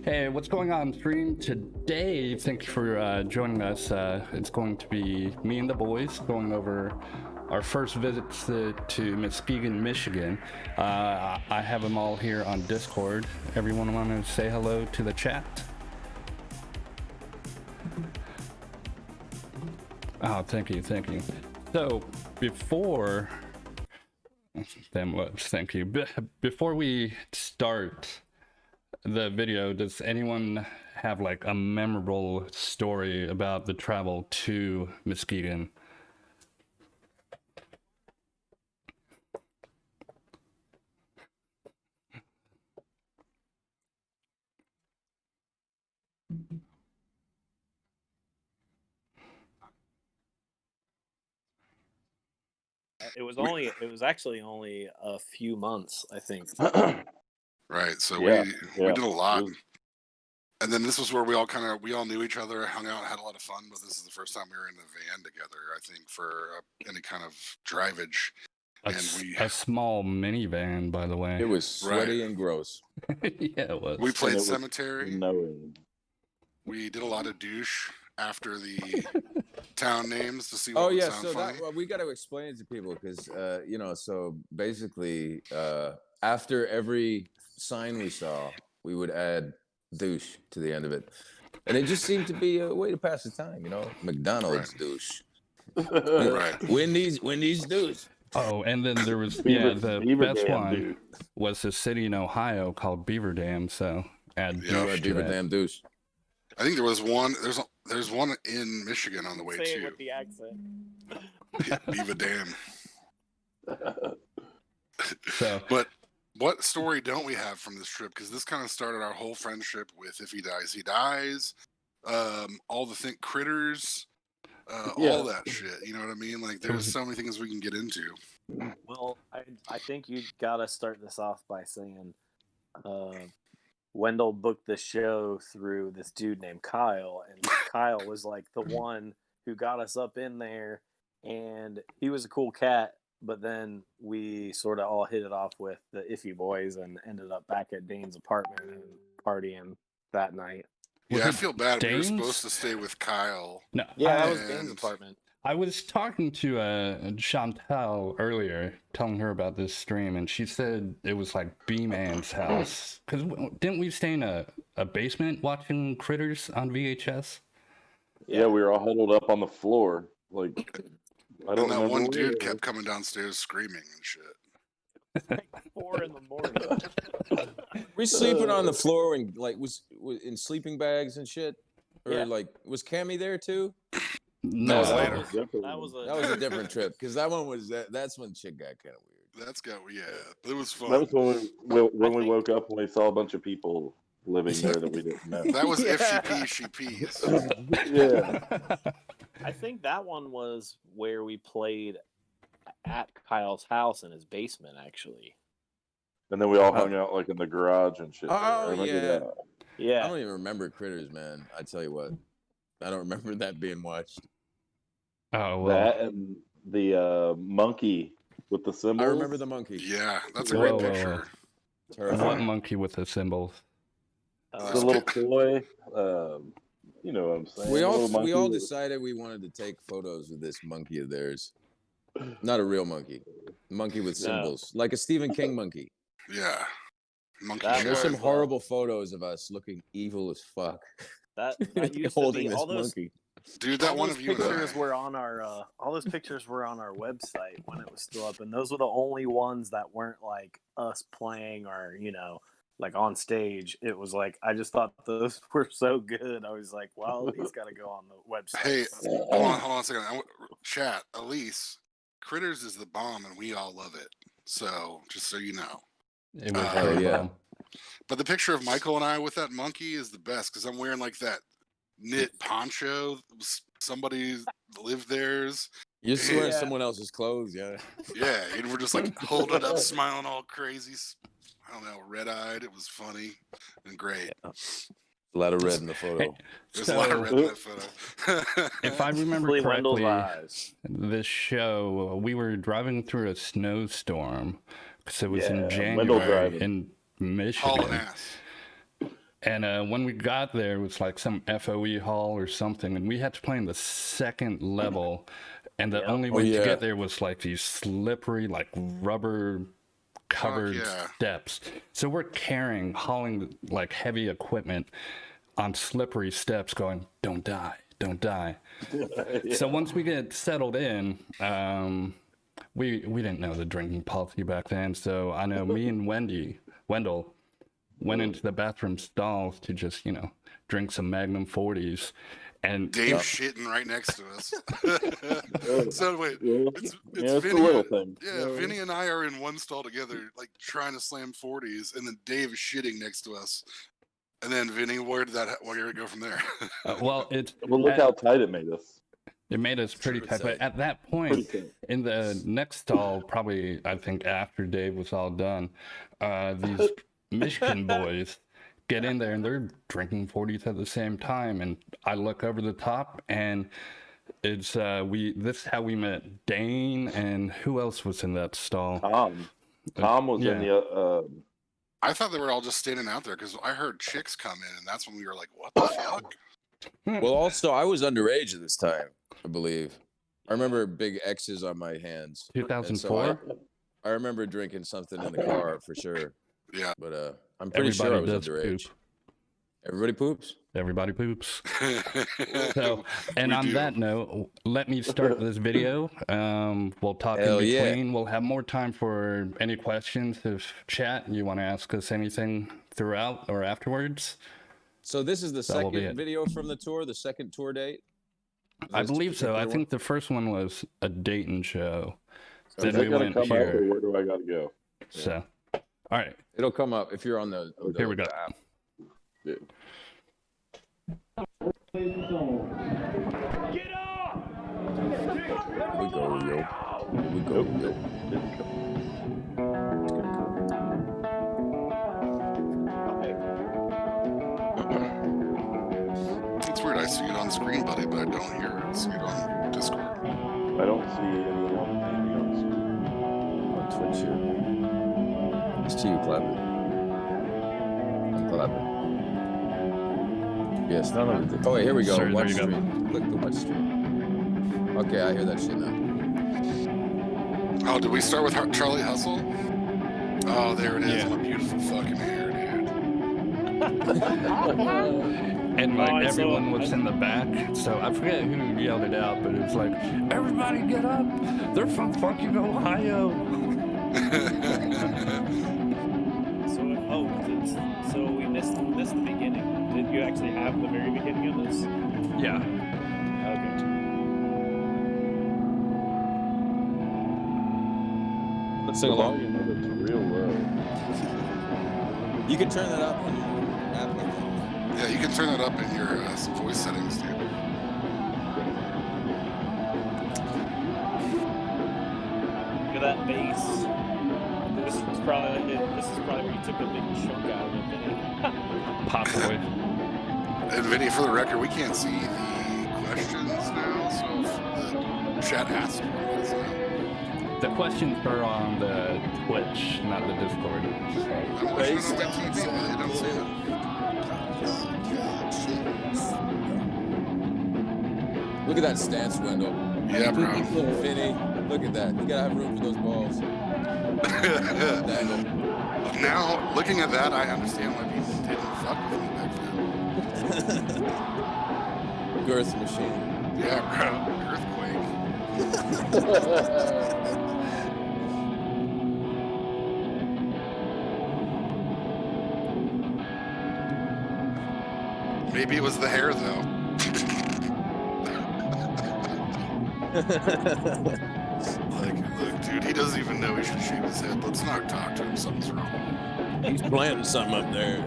Hey, what's going on stream today? Thank you for joining us. It's going to be me and the boys going over our first visit to Muskegon, Michigan. I have them all here on Discord. Everyone want to say hello to the chat? Oh, thank you. So, before... Thank you. Before we start the video, does anyone have like a memorable story about the travel to Muskegon? It was actually only a few months, I think. Right, so Yeah, we did a lot, and then this was where we all knew each other, hung out, had a lot of fun. But this is the first time we were in a van together, I think, for any kind of drivage. A small minivan, by the way. It was sweaty and gross. Yeah, it was. We played Cemetery. Knowing. We did a lot of douche after the town names to see what Oh would yeah, sound so funny. we got to explain it to people because so basically after every sign we saw, we would add douche to the end of it, and it just seemed to be a way to pass the time. McDonald's douche, Right. Wendy's douche. Oh, and then there was Beaver best Dam, one dude. was a city in Ohio called Beaver Dam. So add douche to Beaver that. Dam douche. I think there was one. There's one in Michigan on the way Say it too. with the accent. Beaver Dam. So, but what story don't we have from this trip? Because this kind of started our whole friendship with "If he dies, he dies." All the think critters, all that shit. You know what I mean? Like, there's so many things we can get into. Well, I think you gotta start this off by saying, Wendell booked the show through this dude named Kyle, and Kyle was like the one who got us up in there, and he was a cool cat. But then we sort of all hit it off with the Iffy boys and ended up back at Dane's apartment and partying that night. Yeah, I feel bad. Dane's? We were supposed to stay with Kyle. No, Yeah, that was Dane's apartment. I was talking to Chantal earlier, telling her about this stream, and she said it was like B-Man's house. Because didn't we stay in a basement watching Critters on VHS? Yeah, we were all huddled up on the floor, like I don't And that remember one where dude it kept coming downstairs screaming and shit. Like 4 in the morning. We sleeping on the floor and like was in sleeping bags and shit, or Yeah. like was Cammy there too? No, was was. later. Definitely. That was a different trip because that one was that's when shit got kind of weird. That's got it was fun. That was when we think- woke up and we saw a bunch of people living there that we didn't know. That was if she Yeah. pees, she pees. Yeah. I think that one was where we played at Kyle's house in his basement, actually. And then we all hung out like in the garage and shit. Oh, I remember yeah. that. I Yeah. don't even remember Critters, man. I tell you what, I don't remember that being watched. Oh well. That and the monkey with the symbols. I remember the monkey. Yeah, that's a Whoa, great whoa, whoa. picture. What monkey with the symbols? The little toy. You know what I'm saying? We The all little monkey with- decided we wanted to take photos with this monkey of theirs. Not a real monkey. Monkey with No. symbols, like a Stephen King monkey. Yeah. Monkey That shit. There's some was, horrible photos of us looking evil as fuck, That used to holding be this all those monkey. Dude, that all one those of you and I. pictures were on our all those pictures were on our website when it was still up, and those were the only ones that weren't like us playing or like on stage. It was like I just thought those were so good. I was like, well, these got to go on the website. Hey, hold on a second. Chat, Elise, Critters is the bomb, and we all love it. So, just so you know. It was Oh, very yeah. bomb. But the picture of Michael and I with that monkey is the best because I'm wearing like that knit poncho. Somebody lived theirs. You're just wearing Yeah. someone else's clothes, yeah. Yeah, and we're just like holding it up, smiling all crazy. I don't know, red-eyed. It was funny and great. A lot of red in the photo. Hey, There's a lot of so red in that photo. if I remember Really Wendell's correctly, eyes. this show we were driving through a snowstorm because it was in Yeah, Wendell January driving. in Hauling Michigan. ass. And when we got there, it was like some FOE hall or something, and we had to play in the second level. And the Yep. only Oh, way to yeah. get there was like these slippery, like rubber covered yeah. steps. So we're hauling like heavy equipment on slippery steps, going, "Don't die, don't die." So once we get settled in, we didn't know the drinking policy back then. So I know me and Wendell, went into the bathroom stalls to just drink some Magnum 40s, and Dave shitting right next to us. So wait, Yeah, it's it's the Vinny. little thing. Yeah, Vinny and I are in one stall together, like trying to slam 40s, and then Dave is shitting next to us. And then Vinny, where did it go from there? well, Well, look how tight it made us. it made us pretty True, tight. But tight. at that Pretty point, tight. in the next stall, probably I think after Dave was all done, these Michigan boys get in there and they're drinking 40s at the same time, and I look over the top and it's this is how we met Dane, and who else was in that stall? Tom was in yeah. the. I thought they were all just standing out there because I heard chicks come in, and that's when we were like, "What the fuck?" Well, also, I was underage at this time, I believe. I remember big X's on my hands. And so 2004. I remember drinking something in the car for sure. Yeah. But I'm pretty sure I was Everybody does underage. poop. Everybody poops. Everybody poops. So, and We on do. that note, let me start this video. We'll talk Hell in yeah. between. We'll have more time for any questions. If chat, you want to ask us anything throughout or afterwards, So this is the That will be second it. video from the tour, the second tour date? I This believe so. I particular think the first one was a Dayton show. Is Then that we gonna went come up, or here. where do I got to go? So, all right, It'll come up if you're on the here we go. the app. Yeah. We go, yo. We go, yo. It's weird. I see it on screen, buddy, but I don't hear it. I see it on Discord. I don't see anything on the screen. On Twitch here. It's to you clapping. I'm clapping. Yes, none of it. Oh, wait, here we go. Sorry, there Watch you go. stream. Click the watch stream. Okay, I hear that shit now. Oh, did we start with Charlie Hustle? Oh, there it is. Yeah. My beautiful fucking hair, dude. And like I saw- everyone was in the back, so I forget who yelled it out, but it was like, "Everybody get up! They're from fucking Ohio!" So we missed the beginning. Did you actually have the very beginning of this? Yeah. Okay. Let's sing The along. volume of it's real low. You can turn that up on your app, I think. Yeah, you can turn that up in your voice settings, dude. Look at that bass. This is probably where you took a big chunk out of it. Possibly. And Vinny, for the record, we can't see the questions now, so if the chat asks one, let us know. The questions are on the Twitch, not the Discord. I'm watching it on my TV, but I don't see them. Look at that stance, Wendell. Yeah, bro. Vinny, look at that. You gotta have room for those balls. Dangle. Now, looking at that, I understand why people didn't fuck with me back then. Girth machine. Yeah, bro. Earthquake. Maybe it was the hair, though. Look, dude, he doesn't even know he should shave his head. Let's not talk to him. Something's wrong. He's planting something up there.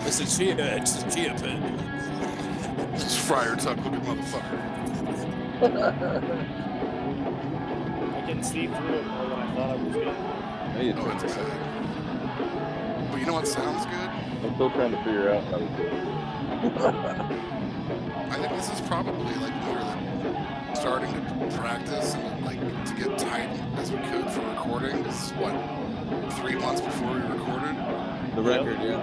It's a chia pet. Just Friar Tuck looking motherfucker. I can see through it more than I thought I was going to. Now you Oh, turn it's it bad. up. But you know what sounds good? I'm still trying to figure out how to do it. I think this is probably like more than starting to practice and like to get tight as we could for recording. This is what, 3 months before we recorded? The record, yeah.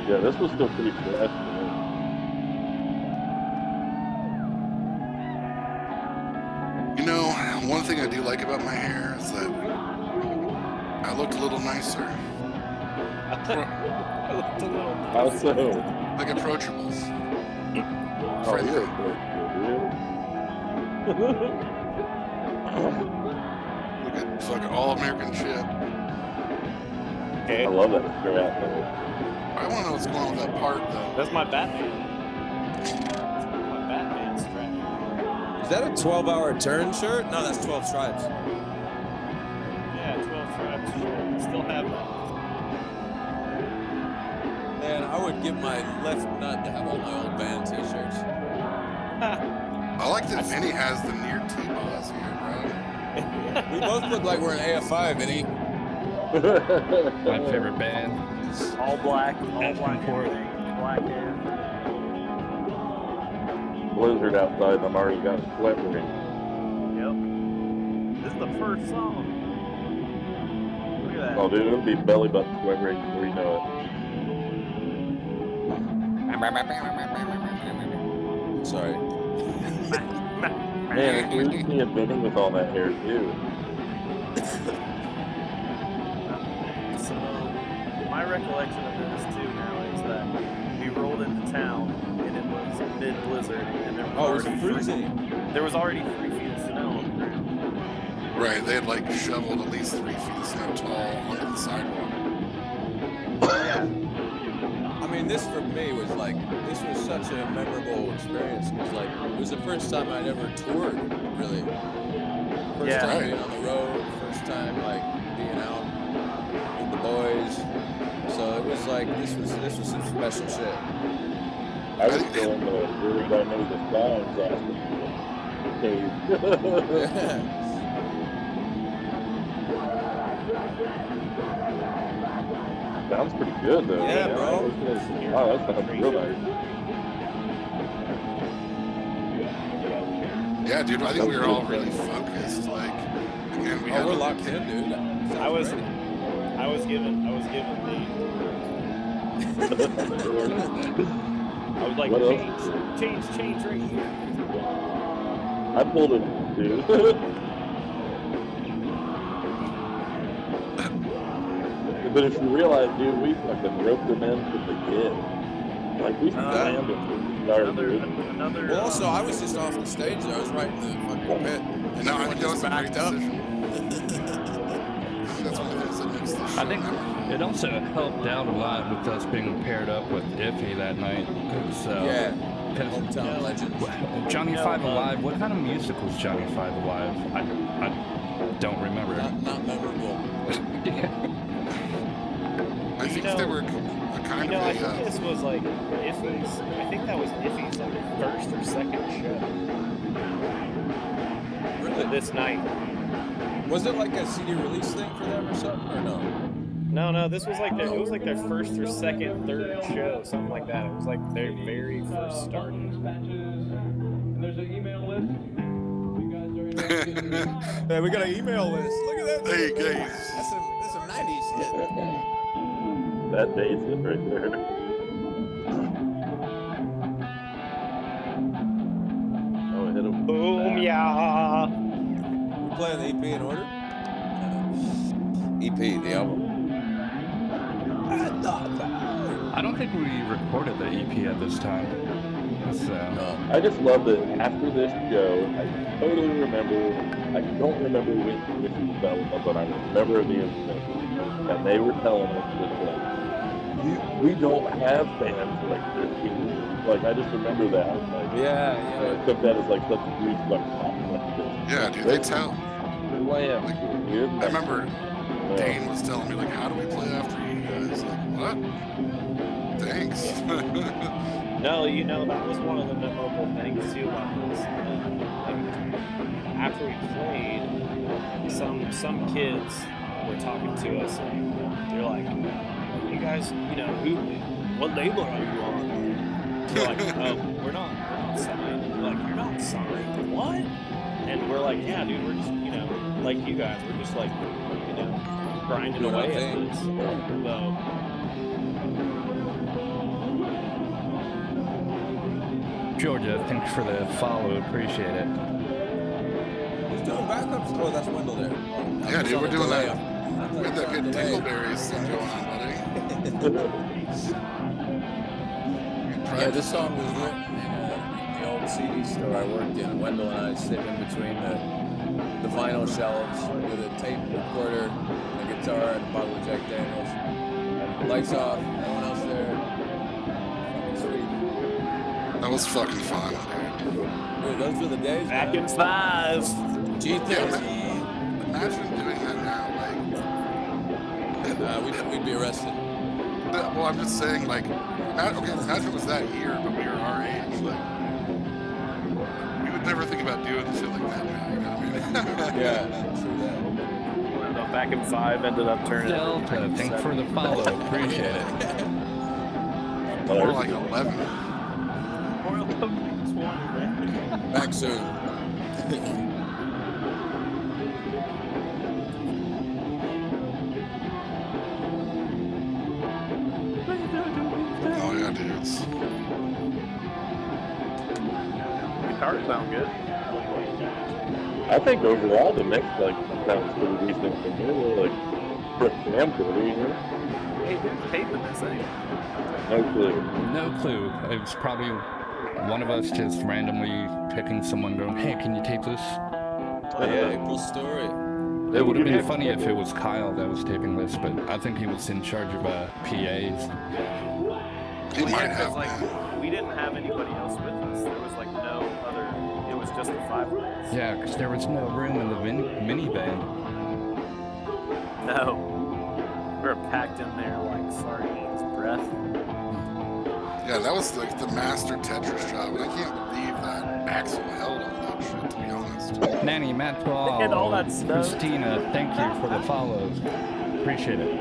Yeah, this was still pretty fresh to me. You know, one thing I do like about my hair is that I looked a little nicer. I looked a little. How so? Like approachable. Oh, Friendly. you're really? Look at fucking all-American Chip. Okay. I love that strap. I want to know what's going on with that part, though. That's my Batman. That's my Batman strap. Is that a 12-hour turn shirt? No, that's 12 stripes. Yeah, 12 stripes. Sure. Still have that. Man, I would give my left nut to have all my old band t-shirts. I like that Vinny has the near T-Boss here, bro. We both look like we're in AF5, Vinny. My favorite band. All black Asking for it. everything, black hair. Blizzard outside, and I'm already got a sweat ring. Yep. This is the first song. Look at that. Oh, dude, it'll be belly button sweat ring before you know Sorry. it. Man, it's weird to see a Vinny with all that hair, too. So, my recollection of this too now is that we rolled into town and it was mid-blizzard and there was Oh, it was already freezing. There was already 3 feet of snow on the ground. Right, they had like shoveled at least 3 feet of snow tall onto the sidewalk. I mean, this for me was like, this was such a memorable experience. It was like, it was the first time I'd ever toured, really. First Yeah. time being on the road, first time like being out with the boys. So it was like, this was some special shit. I was still in the Weird I Know the Sounds cave. Sounds pretty good, though. Yeah, bro. Wow, that sounds real nice. Yeah, dude, I think we were all really focused. Like, again, we had Oh, we're locked in, dude. That I was given the. I was like, What else? change right here. I pulled it, dude. But if you realize, dude, we fucking roped them in from the get. Like, we slammed them from the start, dude. Well, also, I was just off the stage. I was right in the fucking pit. And No, I everyone think that was just a great backed up. decision. That's one of the things that makes the show. I think it also helped out a lot with us being paired up with Iffy that night. So, Yeah. 'cause Hometown legends. Johnny Five Alive. What kind of music was Johnny Five Alive? I don't remember. Not memorable. I think they were a kind I of think this was like Iffy's. I think that was Iffy's like first or second show Really? this night. Was it like a CD release thing for them or something, or no? No, this was like it was like their first or second, third show, something like that. It was like their very first start. There's an email list. You guys are interested in Hey, we got an email list. Look at that. Hey, guys. That's some 90s shit. That dates it right there. Oh, it hit him. Boom, yeah. We're playing the EP in order? EP, the album. I don't think we recorded the EP at this time. So, No. I just love that after this show, I totally remember, I don't remember which fell, but I remember the incident. And they were telling us just like, we don't have bands like this here. Like, I just remember that. Like, Yeah, I took that as like such a huge like compliment. Yeah, dude, they tell. Wham. I remember Dane was telling me, like, how do we play after you guys? Like, what? Thanks. No, that was one of the memorable things too about this. After we played, some kids were talking to us and they're like, "You guys, what label are you on?" We're like, "Oh, we're not signed." They're like, "You're not signed? What?" And we're like, "Yeah, dude, we're just, like you guys, we're just like, grinding Doing our away at thing." this." So. Georgia, thanks for the follow. Appreciate it. Who's doing backups? Oh, that's Wendell there. Oh, Yeah, dude, we're doing that. I We had that good dingleberries thing going on, buddy. Yeah, this song was written in the old CD store I worked in. Wendell and I sit in between the vinyl shelves with a tape recorder, a guitar, and a bottle of Jack Daniels. Lights off, everyone else there. Fucking sweet. That was fucking fun, dude. Dude, those were the days. Back man. in five. G30. Imagine doing that now, We'd be arrested. well, I'm just saying, like, imagine it was that year, but we were our age, like, we would never think about doing shit like that now, you know what I mean? Yeah, true that. Back in five ended up turning. Delta, thanks for the follow. Appreciate it. More like 11. Back soon. Oh, yeah, dudes. Guitars sound good. I think overall the mix like sounds pretty decent for me. Like for Sam Cody, Hey, who's taping this thing? no clue. No clue. It was probably one of us just randomly picking someone going, "Hey, can you tape this?" Yeah, April's story. It would have been funny if it was Kyle that was taping this, but I think he was in charge of PAs. He might Because, have like, been. we didn't have anybody else with us. There was like no other. It was just the five of us. Yeah, because there was no room in the minivan. No. We were packed in there like sardines, breath. Yeah, that was like the master Tetris job, and I can't believe that Axel held on that shit, to be honest. Nanny, Matt Paul, And all that snow. Christina, thank you for the follows. Appreciate it.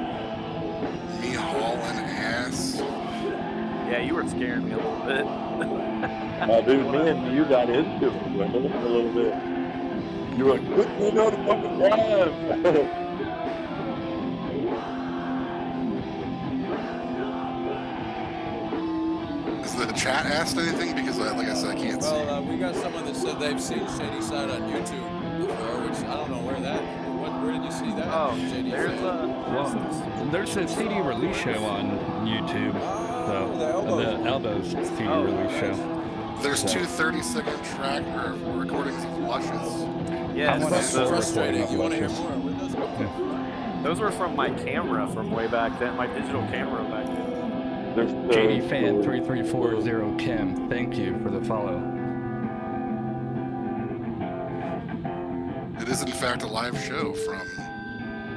Me hauling ass. Yeah, you were scaring me a little bit. Dude, me and you got into it Wendell, a little bit. You were like, "Quit going on the fucking drive." Has the chat asked anything? Because, like I said, I can't see. Well, we got someone that said they've seen Shadyside on YouTube before, which I don't know where that. What Where did you see that? Oh, JD there's fan? Well, there's a CD release show on YouTube. Oh, the Elbows. The Elbows CD Oh, release nice. show. There's two 30-second track or recordings of Luscious. yeah. I wanna That's still frustrating. recording You want to hear Luscious. more? Where'd those go? Those were from my camera from way back then, my digital camera back then. There's JD Fan 3340 Kim, thank you for the follow. It is in fact a live show from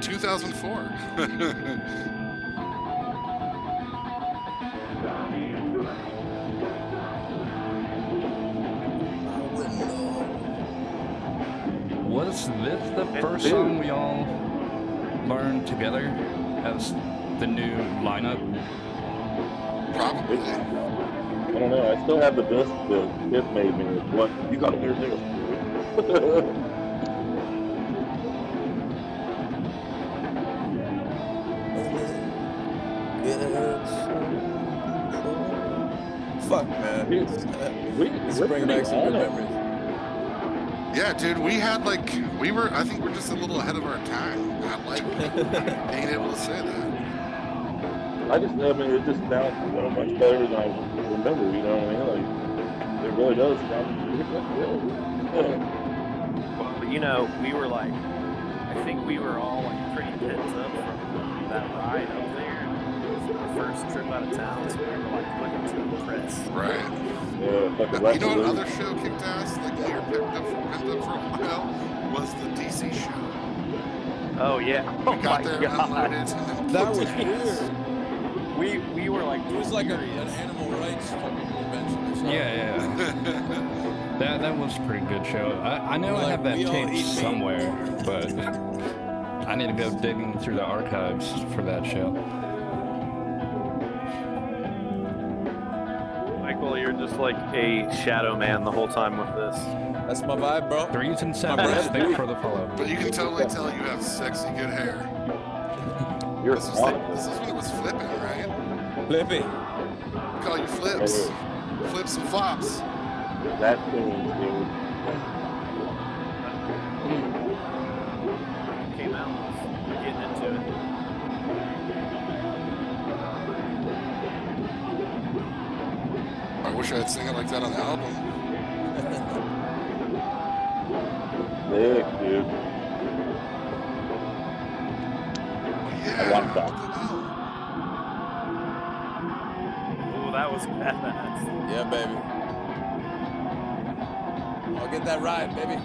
2004. Was this the first song we all learned together as the new lineup? Probably. I don't know. I still have the disc that it made me. What you got to hear this? Fuck, man. It's bringing back some good memories. Yeah, dude, I think we're just a little ahead of our time. I like being able to say that. I mean, it just sounds much better than I remember. You know what I mean? Like, it really does sound. Well, you know, we were like, I think we were all like pretty pent up from that ride up there. It was our first trip out of town, so we were like looking to impress. Right. Yeah, fucking You know what other show kicked ass? Like we were picked up for a while was the DC show. Oh yeah. Oh We got my there, god. unloaded, and then That was kicked ass. weird. We were like, It was like an animal rights fucking convention or something. Yeah. That was a pretty good show. I know I have that we all tape eat meat. somewhere, but I need to go digging through the archives for that show. Michael, you're just like a shadow man the whole time with this. That's my vibe, bro. 3s and 7s, thanks for the follow. But you can totally tell you have sexy good hair. You're This is on when it was flipping, right? Flippy. We call you flips. Flips and flops. that thing, dude. Came out, we're getting into it. I wish I had sing it like that on the album. Sick, dude. Yeah. I like that. Oh, that was badass. Yeah, baby. I'll get that ride, baby.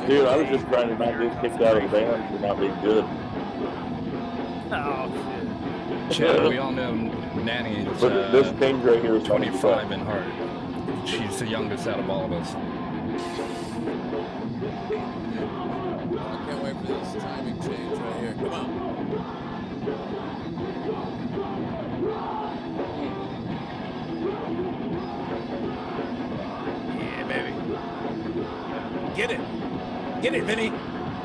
Dude, I was just trying to not get kicked out of the band for not being good. Oh shit. Chad, we all know Nanny is But this page right here is 25 in heart. She's the youngest out of all of us. I can't wait for this timing change right here. Come on. Yeah, baby. Get it. Get it, Vinny.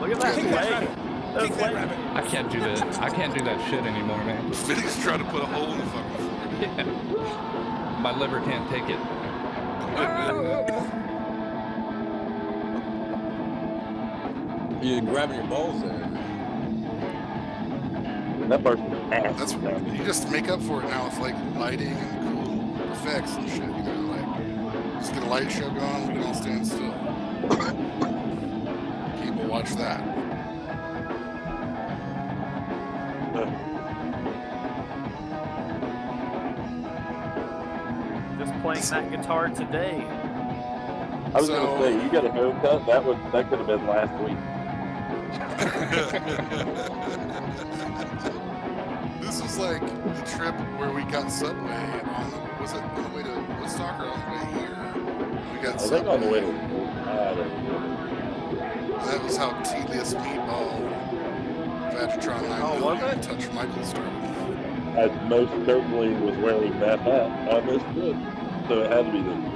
Look at that Kick that leg. rabbit. That Kick that leg. rabbit. I can't do that. I can't do that shit anymore, man. Vinny's trying to put a hole in the fucking floor. My liver can't take it. You're grabbing your balls there. That part's ass. That's you just make up for it now with like lighting and cool effects and shit. You know, like just get a light show going, we can all stand still. People watch that. Just playing that guitar today. I was So- gonna say, you got a haircut? That could have been last week. This was like the trip where we got Subway was it on the way to Woodstock or on the way here? We got I Subway. think on the way to. That was how tedious meatball Vagatron and I Oh, know was you it? touched Michael started. I most certainly was wearing that hat on this trip, so it had to be this trip.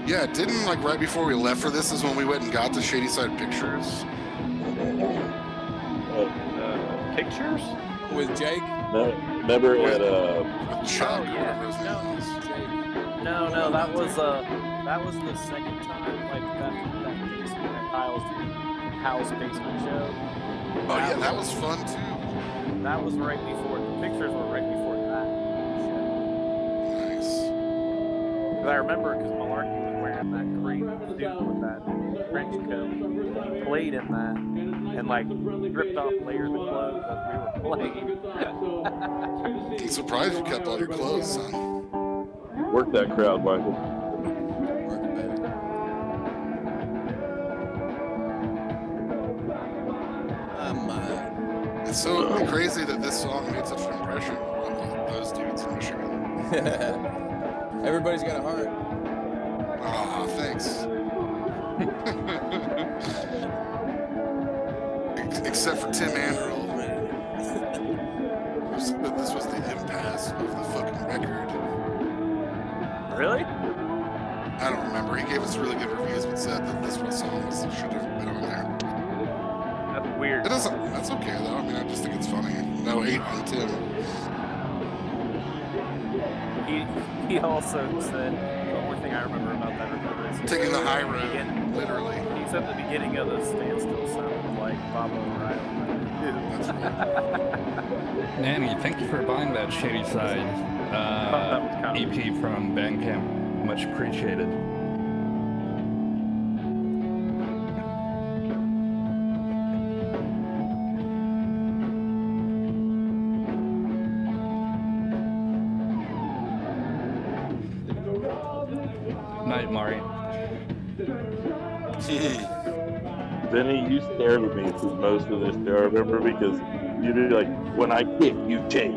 Yeah, didn't like right before we left for this is when we went and got the Shadyside pictures. Pictures? With Jake. Remember at With Chuck, Oh, or yeah. whatever his name was. No, that was the second time, like that basement, at Kyle's house basement show. Oh yeah, that was fun too. That was right before, the pictures were right before that show. Nice. Because I remember, because Malarkey was wearing that great suit with that trench coat. He played in that and like ripped off layers of clothes as we were playing. I'm surprised you kept all your clothes, son. Work that crowd, Michael. Working, baby. It's so crazy that this song made such an impression on those dudes in Michigan. Everybody's got a heart. Ah, thanks. Except for Tim Anderl, who said that this was the impasse of the fucking record. Really? I don't remember. He gave us really good reviews, but said that this was song should have been on there. That's weird. It doesn't. That's okay though. I mean, I just think it's funny. No hate on Tim. He also said, the only thing I remember about that record is Taking the high road, literally. he said the beginning of the standstill sounded like Bob O'Reilly. That's right. Nanny, thank you for buying that Shadyside EP from Bandcamp. Much appreciated. Night, Mari. Vinny, you stared at me through most of this show, I remember, because you did like, when I kick, you take.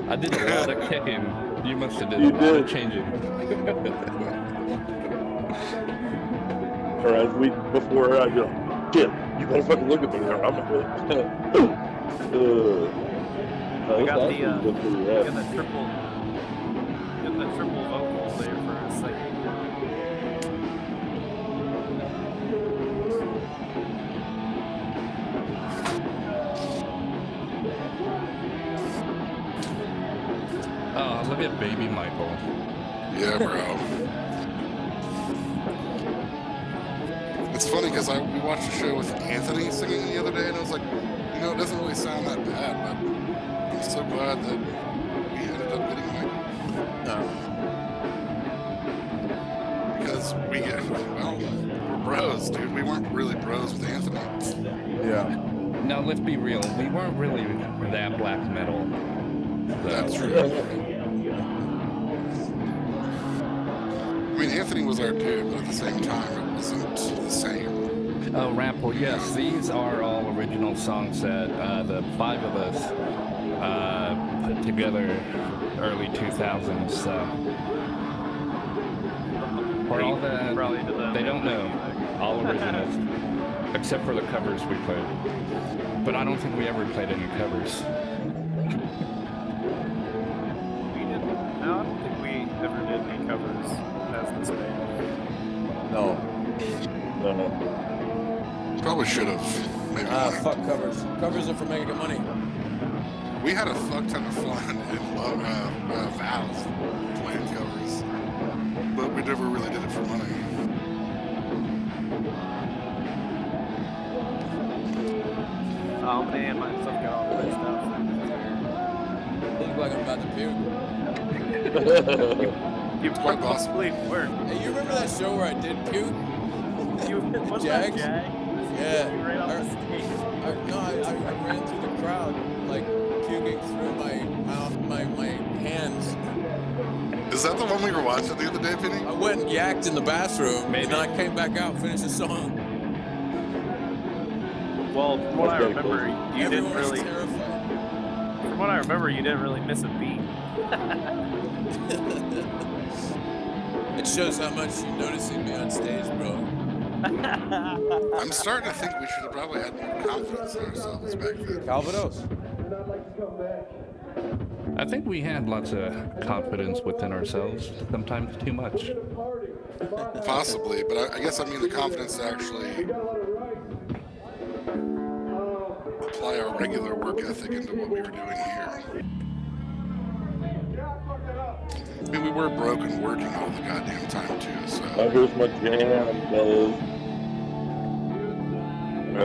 I did a lot of kicking. You must have did You a lot did. of changing. Or as we, before I'd go, Jim, you gotta fucking look at me there. I'm not I got the yeah. triple vocal there for a second. Oh, look at baby Michael. Yeah, bro. It's funny because we watched a show with Anthony singing the other day, and I was like, you know, it doesn't really sound that bad, but I'm so glad that we ended up getting Michael. Because we get, well, we're bros, dude. We weren't really bros with Anthony. Yeah. Now, let's be real. We weren't really that black metal. That's true. I mean, Anthony was our dude, but at the same time, it wasn't the same. Oh, Rample, yes. These are all original songs that the five of us put together early 2000s. For all that, Probably into the they don't know. All originals. Except for the covers we played. But I don't think we ever played any covers. We didn't. No, I don't think we ever did any covers as this band. No. No. Probably should have. Maybe not. Fuck covers. Covers are for making money. We had a fuck ton of fun in Valve playing covers, but we never really did it for money. Oh man, my stuff got all messed up. I look like I'm about to puke. You Quite possibly. were. Hey, you remember that show where I did puke? You was Jags? that Jag? Yeah. You ran off the stage. I ran through the crowd, like puking through my mouth, my hands. Is that the one we were watching the other day, Penny? I went and yacked in the bathroom, Maybe. and then I came back out and finished the song. Well, from what I That's remember, you Everyone didn't was really. terrified. From what I remember, you didn't really miss a beat. It shows how much you're noticing me on stage, bro. I'm starting to think we should have probably had more confidence in ourselves back then. Calvados. I think we had lots of confidence within ourselves, sometimes too much. Possibly, but I guess I mean the confidence to actually apply our regular work ethic into what we were doing here. I mean, we were broken working all the goddamn time too, so. Here's my jam, fellas.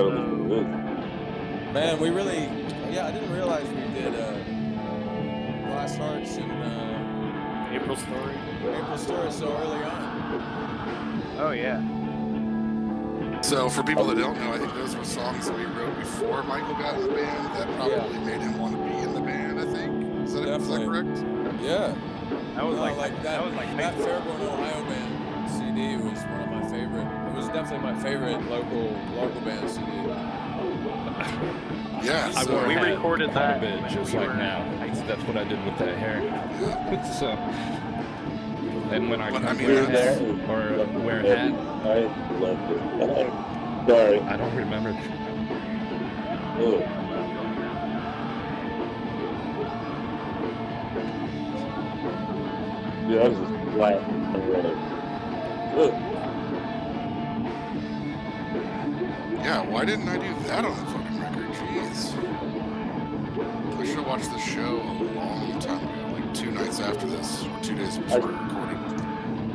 listen to this. Man, we really, I didn't realize we did Glass Hearts and April Story. April Story so early on. Oh yeah. So for people that don't know, I think those were songs that we wrote before Michael got in the band. That probably made him want to be in the band. I think is that Definitely. correct? Yeah. That was No, like that was like that Fairborn, Ohio band CD was one of my favorite. It was definitely my favorite local band CD. Yeah. I So wore we a hat recorded quite that a bit, when just we like were now. in high school. That's what I did with that hair. So, and when I But, I can't mean, wear a that's- hat or wear a hat, I left it. Sorry. I don't remember. Ugh. Dude, I was just flat. Ugh. Yeah, why didn't I do that on the fucking record? Jeez. I should have watched the show a long time ago, like 2 nights after this, or 2 days before we recorded.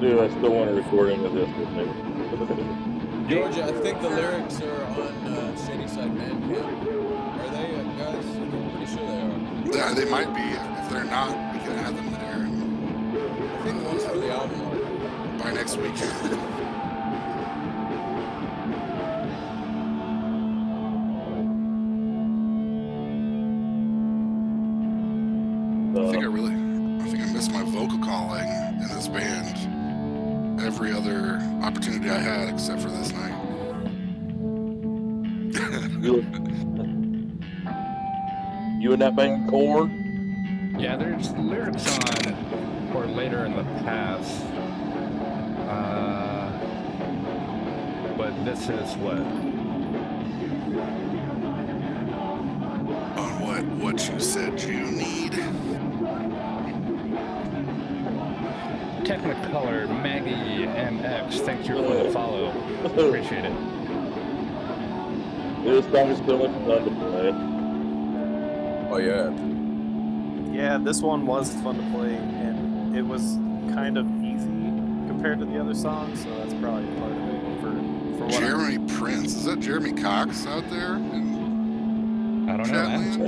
Dude, I still want a recording of this with me. Georgia, I think the lyrics are on Shadyside Bandcamp. Are they, guys? I'm pretty sure they are. Yeah, they might be. If they're not, we can add them there I think one's for the album art. by next week. I think I missed my vocal calling in this band every other opportunity I had except for this night. You and that band Korn? Yeah, there's lyrics on, or later in the past. But this is what? On what you said you need. Technicolor Maggie MX, thank you for the follow. Appreciate it. This song is so much fun to play. Oh yeah. Yeah, this one was fun to play, and it was kind of easy compared to the other songs, so that's probably part of it. For what Jeremy Prince. Is that Jeremy Cox out there? I don't know. Ask.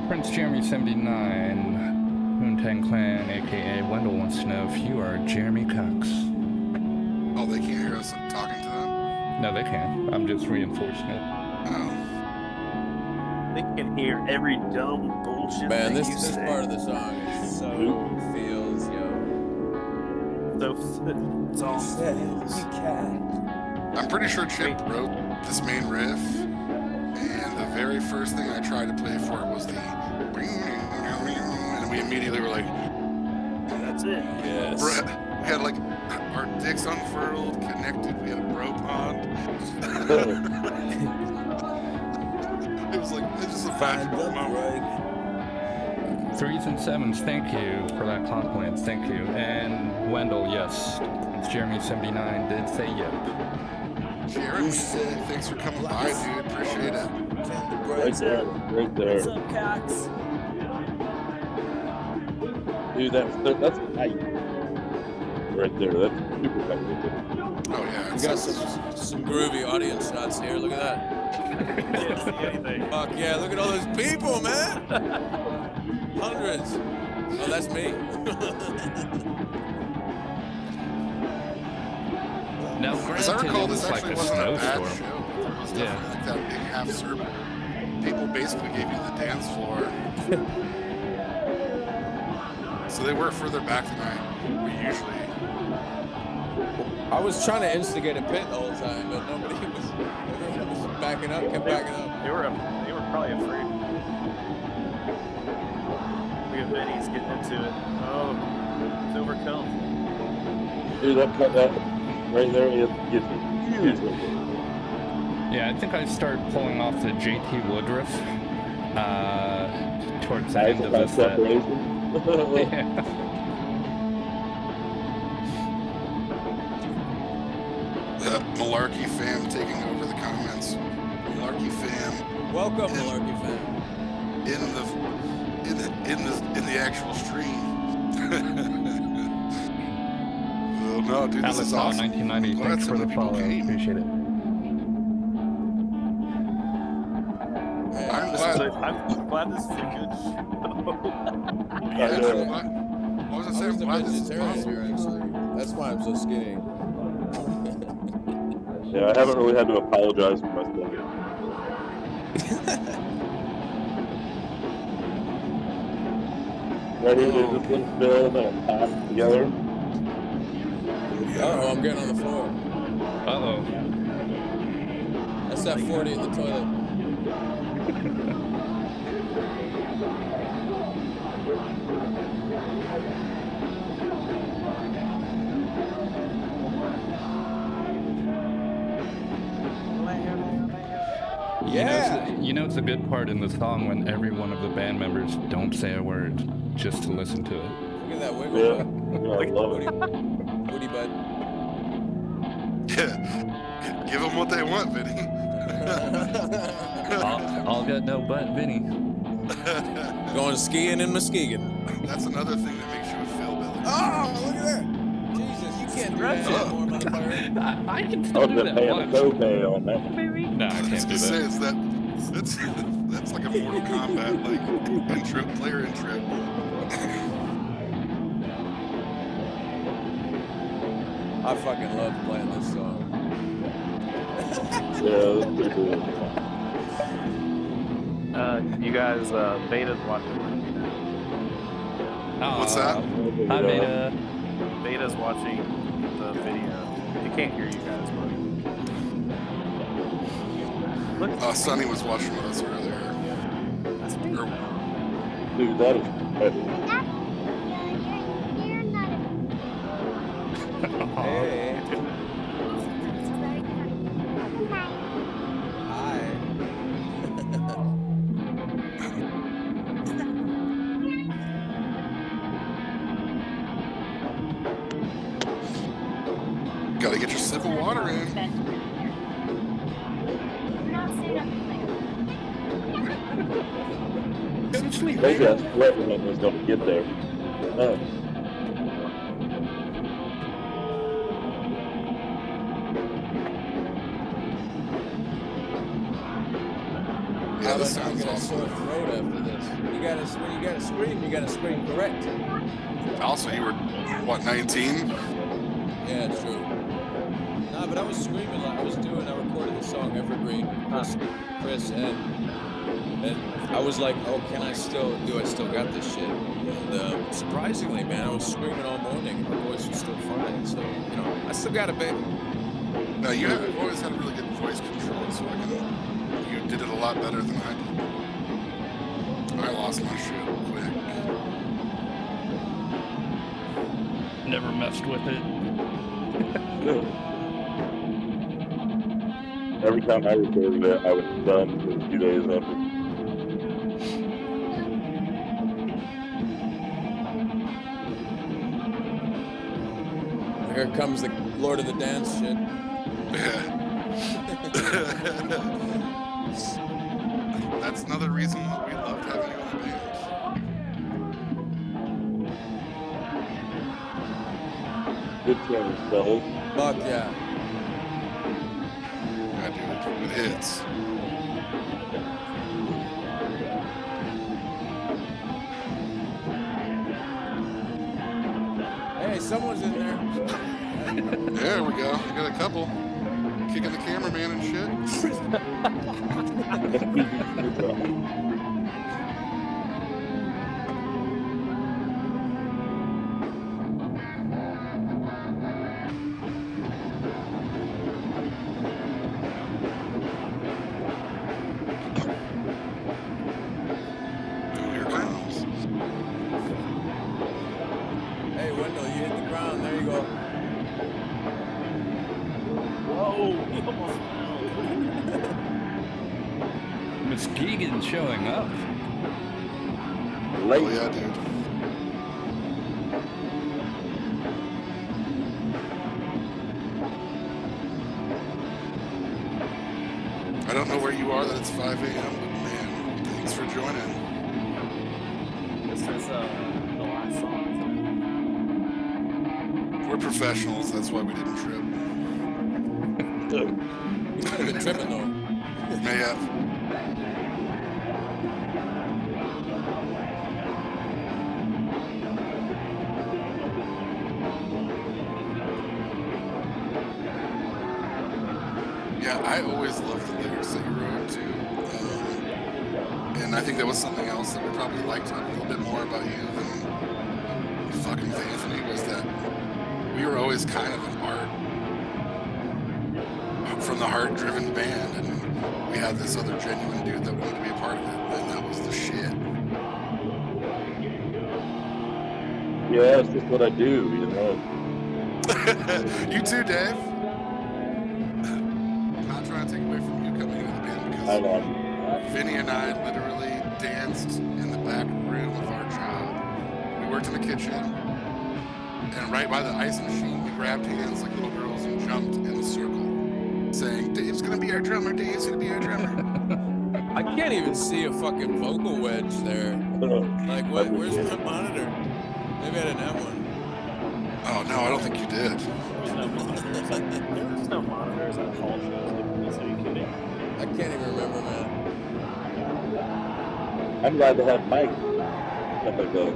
Prince Jeremy 79, Moontang Clan, aka Wendell, wants to know if you are Jeremy Cox. Oh, they can't hear us talking to them? No, they can. I'm just reinforcing it. Oh. they can hear every dumb bullshit Man, thing this you say. part of the song is so feels, yo. So it's all feels. I'm pretty sure Chip wrote this main riff, and the very first thing I tried to play for it was the and we immediately were like, That's it. Yes. we had like our dicks unfurled, connected, we had a bro pond. It was just a magical moment. 3s and 7s, thank you for that compliment. Thank you. And Wendell, yes, it's Jeremy 79 did say yep. Jeremy, thanks for coming by, dude. Appreciate it. Right there. Right there. What's up, Cox? Dude, that's tight. Right there. That's super tight. Oh yeah, We it's, got some groovy audience shots here. Look at that. Can't see anything. Fuck yeah, look at all those people, man. Hundreds. Oh, that's me. Now, as I granted, recall, it this was like actually a wasn't a bad snowstorm. show. It was Yeah. definitely like that big half circle. People basically gave you the dance floor. So they were further back than we usually. I was trying to instigate a pit the whole time, but nobody was. Everyone was backing up, kept backing up. They were probably afraid. We have Benny's getting into it. Oh, it's overcome. Dude, that right there is huge. Yeah, I think I started pulling off the JT Woodruff towards the end of this set. Yeah. The Malarkey fam taking over the comments. Malarkey fam Welcome, Malarkey fan. in the actual stream. Oh no, dude, this Alex is Law awesome. 1990, Glad thanks so for the many people follow. came. Appreciate it. I'm glad this is a good show. Yeah, I I'm know. glad- what was I I saying? was the I'm glad this is vegetarian possible. here, actually. That's why I'm so skinny. Yeah, I haven't really had to apologize for my stomach. Right here, there's this little film and a pack together. Uh-oh, I'm getting on the floor. Uh-oh. That's that 40 in the toilet. Yeah! You know it's a good part in the song when every one of the band members don't say a word just to listen to it. Look at that wiggle Yeah, butt. yeah, I love it. Booty butt. Yeah. Give them what they want, Vinny. I'll get no butt, Vinny. Going skiing in Muskegon. That's another thing that makes you a Philbilly. Oh, look at that! Jesus, you can't do that anymore, motherfucker. I can I still was do just that paying a once. copay on that. Nah, I I was can't do gonna say, that. is that's like a Mortal Kombat like intro, player intro. I fucking love playing this song. Yeah, that's pretty cool. You guys, Beta's watching. What's that? Hi, Beta. Beta's watching the video. He can't hear you guys, but look, Sonny was watching with us earlier. that's me. Or, Dude, that is heavy. Hey. Hi. gotta get your sip of water in. Go to sleep, Maybe Beta. that sweat limit was going to get there. No. Yeah, How this about I sounds get a sore awesome. throat after this? When you gotta scream correct. Also, you were, what, 19? Yeah, true. Nah, but I was screaming like I recorded the song Evergreen, Chris, and I was like, oh, I still got this shit? And surprisingly, man, I was screaming all morning and my voice was still fine. So, I still got it, baby. No, you've always had really good voice control, so you did it a lot better than I did. I lost my shit quick. Never messed with it. Every time I recorded it, I was done for 2 days after. Here comes the Lord of the Dance shit. Yeah. That's another reason why we loved having you in the band. Good tunes, fellas. Fuck yeah. Yeah, dude, it hits. Hey, someone's in there. There we go. We got a couple. Kicking the cameraman and shit. Here it comes. Hey, Wendell, you hit the ground. There you go. Whoa, he almost fell. Muskegon showing up. Oh Late. yeah, dude. I don't know where you are that it's 5 a.m., but man, thanks for joining. This is the last song. We're professionals, that's why we didn't trip. You could have been tripping though. May have. Yeah, I always loved the lyrics that you wrote too. And I think that was something else that we probably liked a little bit more about you than fucking with Anthony, was that we were always kind of an art from the heart driven band, and we had this other genuine dude that wanted to be a part of it, and that was the shit. Yeah, it's just what I do, you know. You too, Dave. Not trying to take away from you coming into the band, I because know. Vinny and I literally danced in the back room of our job. We worked in the kitchen, and right by the ice machine, we grabbed hands like little girls and jumped in a circle, saying, "Dave's gonna be our drummer. Dave's gonna be our drummer." I can't even see a fucking vocal wedge there. Like, what? Where's my monitor? Maybe I didn't have one. Oh no, I don't think you did. There's no monitors. There's no monitors at hall shows. Are you kidding? I can't even remember, man. I'm glad to have Mike. Stuff like that.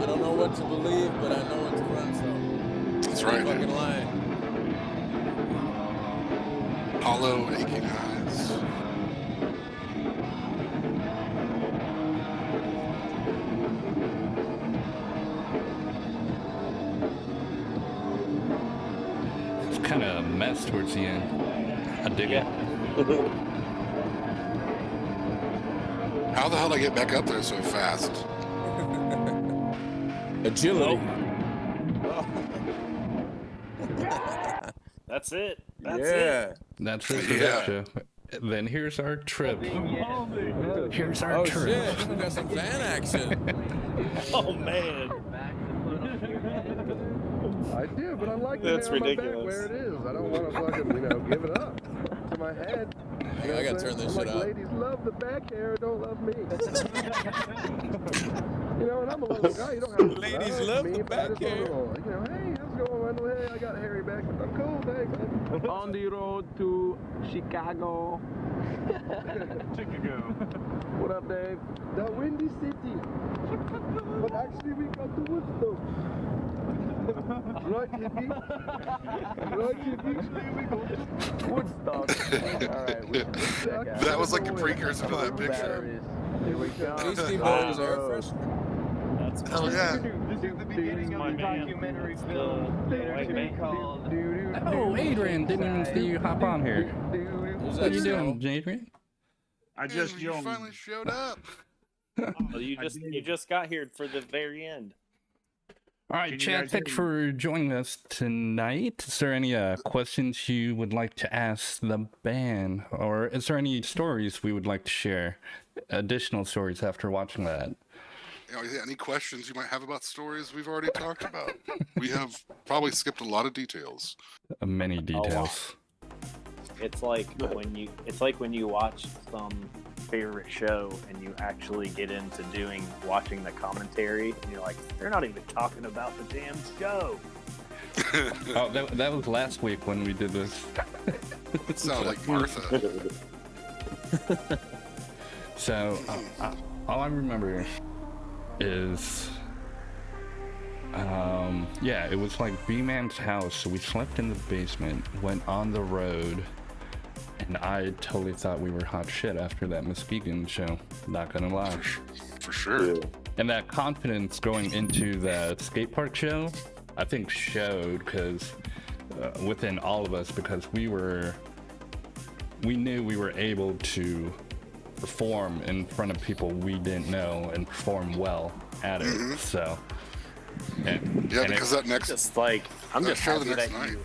I don't know what to believe, but I know what to run from. That's right. Fucking lie. Hollow, aching eyes. It's kind of a mess towards the end. I dig it. How the hell did I get back up there so fast? Agility. That's it. That's Yeah. it. That's it for Yeah. that show. Then here's our trip. Here's our Oh trip. shit, we got some van action. Oh man. I do, but I like That's the hair on my back ridiculous. where it is. I don't want to fucking, give it up to my head. You know I gotta what I'm turn this saying? shit I'm up. like, ladies love the back hair, don't love me. And I'm a little guy. You don't have to Ladies love me, the but I back just want a hair. little, hey, how's it going, Wendell? Hey, I got hairy back. I'm cool, thanks. On the road to Chicago. Chicago. What up, Dave? The Windy City. But actually, we got to Woodstock. Right, Hippie? Right, Hippie? We go to Woodstock. All right, Woodstock. That was like the precursor to that picture. Here we go. Beastie Boys air freshener. That's Hell yeah. This is the beginning of my the man. documentary It's film. the white man. Called Oh, Adrian, didn't even see you hop on here. Who's What that are you show? doing, Adrian? You finally showed up. Oh, you just got here for the very end. All right, Chad, thanks for joining us tonight. Is there any questions you would like to ask the band? Or is there any stories we would like to share? Additional stories after watching that? Any questions you might have about stories we've already talked about? We have probably skipped a lot of details. Many details. It's like when you watch some favorite show and you actually get into watching the commentary and you're like, they're not even talking about the damn show. Oh, that was last week when we did this. It sounded like Martha. So, all I remember is, yeah, it was like B-Man's house. So we slept in the basement, went on the road, and I totally thought we were hot shit after that Muskegon show. Not gonna lie. For sure. And that confidence going into the skate park show, I think showed because within all of us, because we knew we were able to perform in front of people we didn't know and perform well at it. Mm-hmm. So, Yeah, because that next I'm that just show the happy next that night.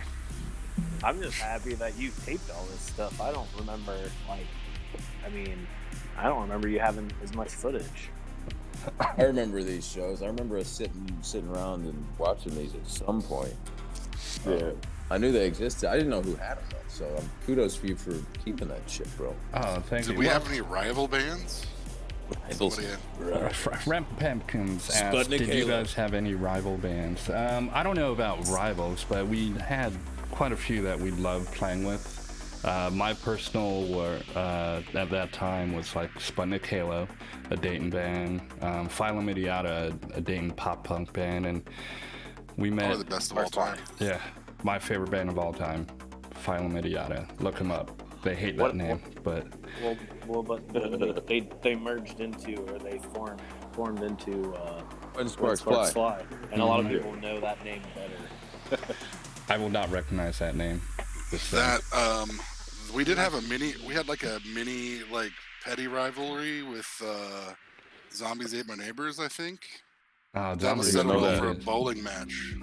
I'm just happy that you taped all this stuff. I don't remember I don't remember you having as much footage. I remember these shows. I remember us sitting around and watching these at some point. Yeah. I knew they existed. I didn't know who had them though. So kudos for you for keeping that shit, bro. oh, thank Did you. we have any rival bands? Somebody had- Ramp Pumpkins asked, Sputnik did you Halo. guys have any rival bands? I don't know about rivals, but we had quite a few that we loved playing with. My personal were, at that time was like Sputnik Halo, a Dayton band, Phylum Idiota, a Dayton pop punk band, and we met. Probably the best of all time. Yeah, my favorite band of all time. Phylum Idiota. Look them up. They hate that name, but but they merged into, or they formed into When Sparks Fly. and a lot of people know that name better. I will not recognize that name. That we did have a mini like petty rivalry with Zombies Ate My Neighbors, I think. That was Zombies settled know over a that. bowling match.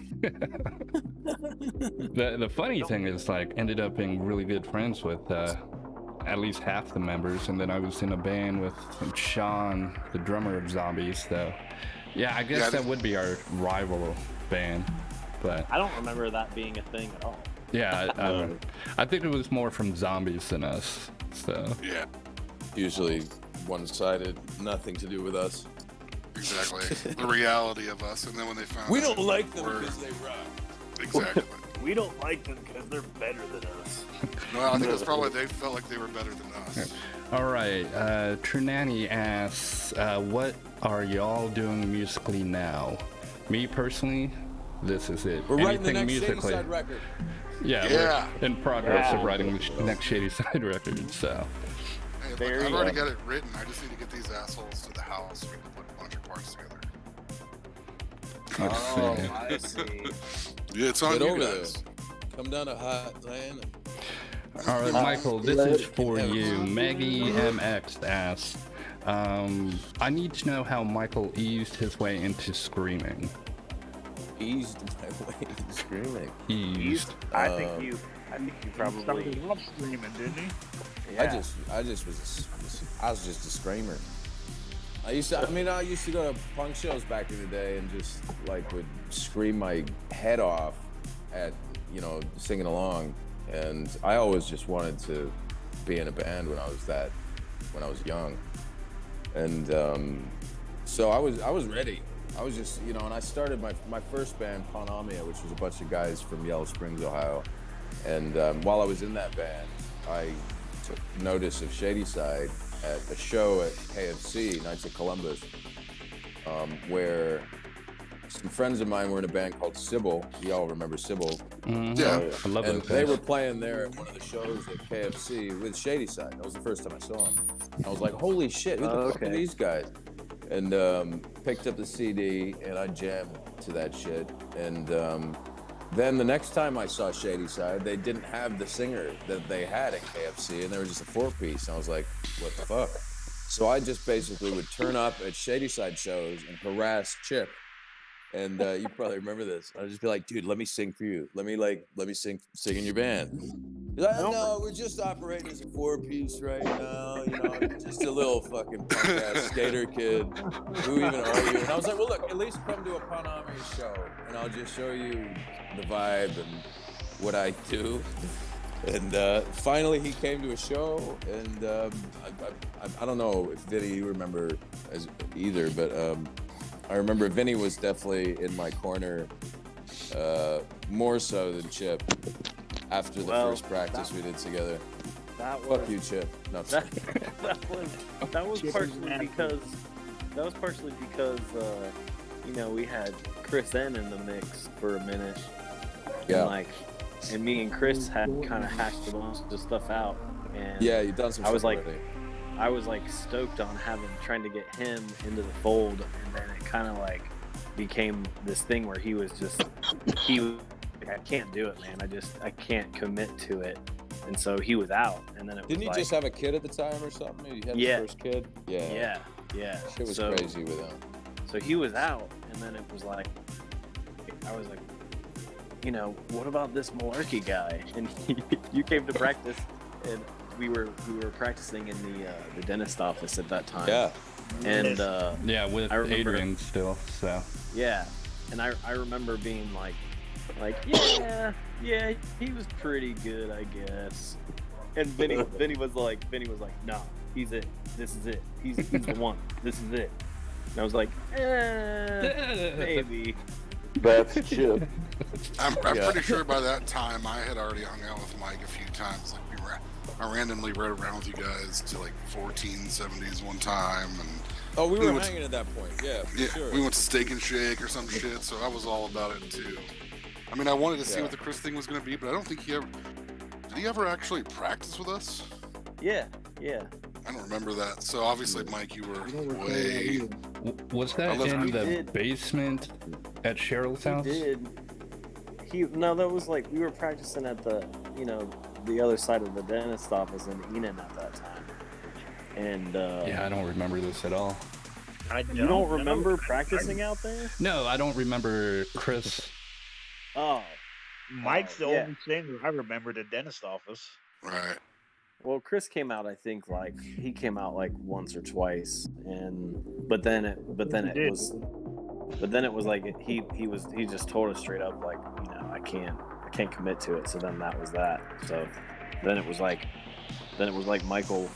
The funny thing is, like, ended up being really good friends with at least half the members, and then I was in a band with Sean, the drummer of Zombies. So, yeah, I guess that would be our rival band. But I don't remember that being a thing at all. yeah, I think it was more from Zombies than us. So Yeah, Usually one-sided, nothing to do with us. exactly. The reality of us, and then when they found We out don't like them we're- because they rock. exactly. We don't like them because they're better than us. No, I think it's probably they felt like they were better than us. all right, Trinani asks, what are y'all doing musically now? Me personally, this is it. We're writing the Anything next musically. Shadyside record. Yeah, Yeah. we're in progress of Yeah. writing the next Shadyside record. So Hey, look, Very I've already good. got it written. I just need to get these assholes to the house so we can put a bunch of parts together. let's Oh, see. I see. Yeah, it's on Get you over guys. there. Come down to Hotland. All right, Michael, this is for you. Maggie MX asks, I need to know how Michael eased his way into screaming. Eased my way to screaming. Eased. I think you probably. Started off screaming, didn't he? Yeah. I was just a screamer. I used to go to punk shows back in the day and just like would scream my head off at, singing along. And I always just wanted to be in a band when I was young. And so I was ready. I was just, and I started my first band, Panamia, which was a bunch of guys from Yellow Springs, Ohio. And while I was in that band, I took notice of Shadyside at a show at KFC, Knights of Columbus, where some friends of mine were in a band called Sybil. Y'all remember Sybil? Yeah. I love And those they guys. were playing there at one of the shows at KFC with Shadyside. That was the first time I saw them. I was like, holy shit, who the fuck are Okay. these guys? And picked up the CD and I jammed to that shit. And then the next time I saw Shadyside, they didn't have the singer that they had at KFC, and they were just a four-piece. And I was like, what the fuck? So I just basically would turn up at Shadyside shows and harass Chip. And you probably remember this. I'd just be like, dude, let me sing for you. Let me sing in your band. He's like, no, we're just operating as a four-piece right now. Just a little fucking punk-ass skater kid. Who even are you? And I was like, well, look, at least come to a Panami show, and I'll just show you the vibe and what I do. And finally, he came to a show, and I don't know if Vinny, you remember either, but I remember Vinny was definitely in my corner more so than Chip after the first practice we did together. That was Fuck you, Chip. No, that was partially because we had Chris N in the mix for a minute. yeah. And me and Chris had kind of hashed a bunch of stuff out. And Yeah, you've done some I was stuff like- already. I was stoked on trying to get him into the fold, and then it kind of became this thing where he was I can't do it, man. I can't commit to it, and so he was out. And then Didn't you just have a kid at the time or something? You had Yeah. the first kid? Yeah. yeah. Shit was so, crazy with him. So he was out, and then it was I was like, what about this Malarkey guy? And you came to practice, and we were practicing in the dentist office at that time. Yeah. And Yeah, with I remember- Adrian still. So yeah, and I remember being like, yeah, he was pretty good, I guess. And Vinny was like, no, he's it. This is it. He's the one. This is it. And I was like, maybe. That's Chip. I'm pretty sure by that time I had already hung out with Mike a few times. I randomly rode around with you guys to 1470s one time, and Oh, we We were went- hanging at that point. Yeah, for yeah, sure. we went to Steak and Shake or some shit. So I was all about it too. I mean, I wanted to see Yeah. what the Chris thing was going to be, but I don't think he he ever actually practice with us? Yeah. I don't remember that. So obviously, Mike, you were I don't recall that way. either. Was I that love in Green the Did. basement at Cheryl's house? No, that was like we were practicing at the the other side of the dentist office in Enon at that time. And Yeah, I don't remember this at all. you don't remember practicing out there? No, I don't remember Chris. Oh, Mike's the yeah. only singer I remember the dentist office. Right. Well, Chris came out. I think like he came out like once or twice, but then it was like he just told us straight up like I can't commit to it. So then that was that. So then it was like Michael,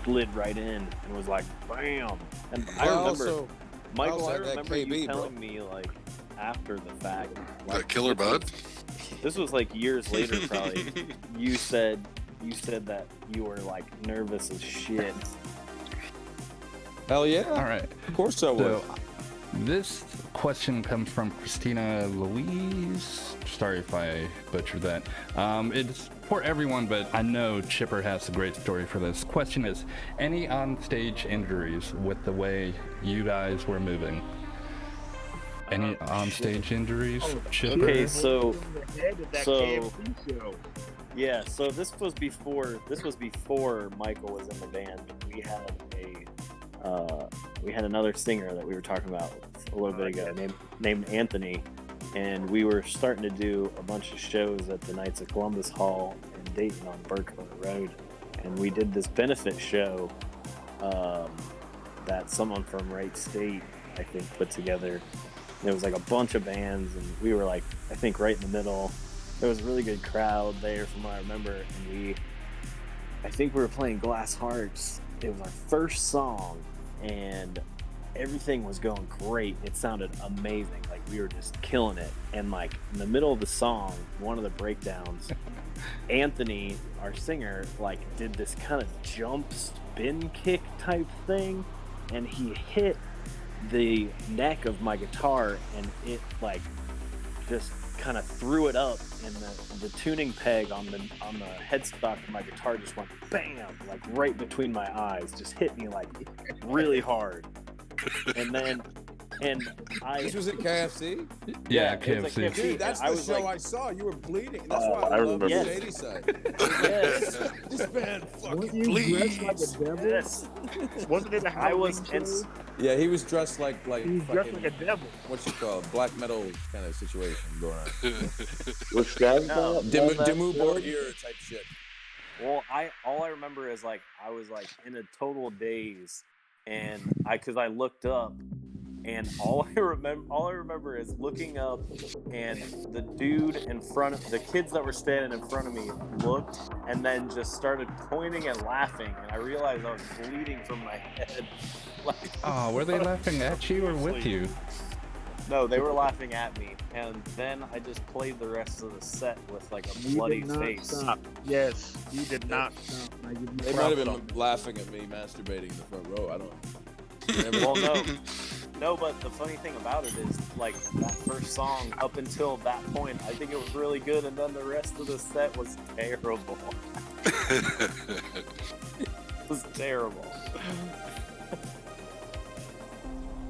slid right in and was like bam. And I remember Michael. I remember you telling me like after the fact, like Killer Bud. This was like years later, probably. You said that you were like nervous as shit. Hell yeah. All right. Of course I was. So, this question comes from Christina Louise. Sorry if I butchered that. It's for everyone, but I know Chipper has a great story for this. Question is, any on-stage injuries with the way you guys were moving? Any on-stage injuries, Chipper? Okay, so Yeah. so this was before Michael was in the band. We had another singer that we were talking about a little bit ago named Anthony, and we were starting to do a bunch of shows at the Knights of Columbus Hall in Dayton on Burkeville Road, and we did this benefit show that someone from Wright State I think put together. There was like a bunch of bands, and we were like I think right in the middle. There was a really good crowd there from what I remember, and I think we were playing Glass Hearts. It was our first song, and everything was going great. It sounded amazing. Like we were just killing it. And like in the middle of the song, one of the breakdowns, Anthony, our singer, like did this kind of jump spin kick type thing, and he hit the neck of my guitar, and it like just kind of threw it up, and the tuning peg on the headstock of my guitar just went bam, like right between my eyes, just hit me like really hard. And This was at KFC? Yeah, it was at KFC. Dude, that's the show like, I saw. You were bleeding. That's why I I love remember. Shadyside. yes, This man Weren't fucking you dressed like Please. a devil? yes. Wasn't it a I was, Halloween show? and Yeah, he was dressed like He was fucking, dressed like a devil. what you call it, black metal kind of situation going on. Was Shadyside No. on that Dimmu show? Borgir type shit. well, all I remember is like I was like in a total daze, and because I looked up, and all I remember is looking up, and the dude in front of the kids that were standing in front of me looked, and then just started pointing and laughing, and I realized I was bleeding from my head. Like, Oh, were they laughing at you or with you? no, they were laughing at me, and then I just played the rest of the set with like a You bloody did not face. stop. Yes, you did not stop. I give you They might have props been laughing at me masturbating in the front row. I don't Well, no, but the funny thing about it is, like, that first song, up until that point, I think it was really good, and then the rest of the set was terrible. It was terrible.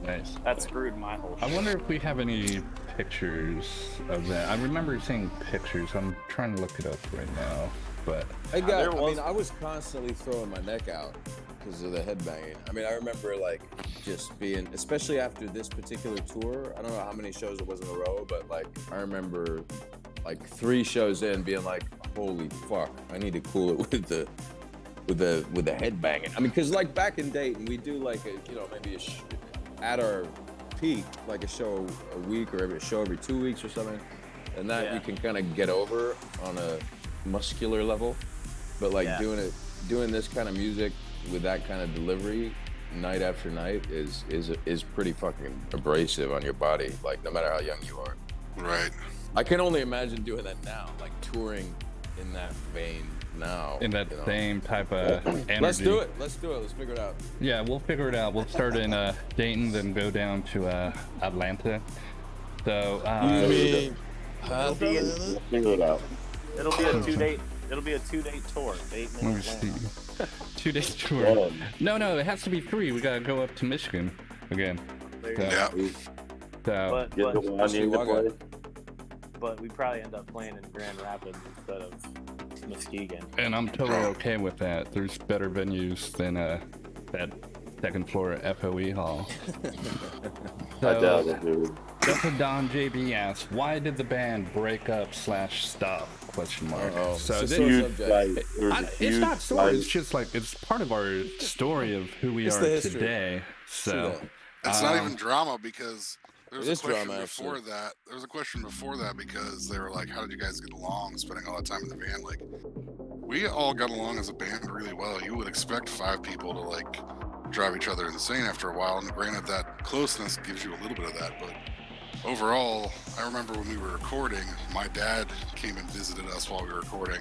Nice. That screwed my whole I shit. wonder if we have any pictures of that. I remember seeing pictures. I'm trying to look it up right now, but I was constantly throwing my neck out because of the headbanging. I mean, I remember like just being, especially after this particular tour. I don't know how many shows it was in a row, but like I remember like 3 shows in being like, holy fuck, I need to cool it with the headbanging. I mean, because like back in Dayton, we do like maybe at our peak, like a show a week or a show every 2 weeks or something, and that you can kind of get over on a muscular level. But like doing this kind of music with that kind of delivery night after night is pretty fucking abrasive on your body, like no matter how young you are. Right. I can only imagine doing that now, like touring in that vein now. in that same type of energy. Let's do it. Let's figure it out. Yeah, we'll figure it out. We'll start in Dayton, then go down to Atlanta. So You mean It'll be a It'll be a 2-day tour. 8 Let me minutes see. long. 2 days tour. No, it has to be 3. We gotta go up to Michigan again. Yeah. So, Get the Wanying to play. But we probably end up playing in Grand Rapids instead of Muskegon. and I'm totally okay with that. There's better venues than that second floor FOE hall. I doubt it, dude. That's what Don JB asked. Why did the band break up / stop? Question mark. Uh-oh. So It's this, a Huge, subject. like, there was a it's huge not story. fight. It's just like it's part of our story of who we It's are the history. today. True So that. It's not even drama because there was It a is question drama, before actually. that. There was a question before that because they were like, "How did you guys get along, spending all that time in the van?" Like, we all got along as a band really well. You would expect 5 people to like drive each other insane after a while, and granted, that closeness gives you a little bit of that, but overall, I remember when we were recording, my dad came and visited us while we were recording,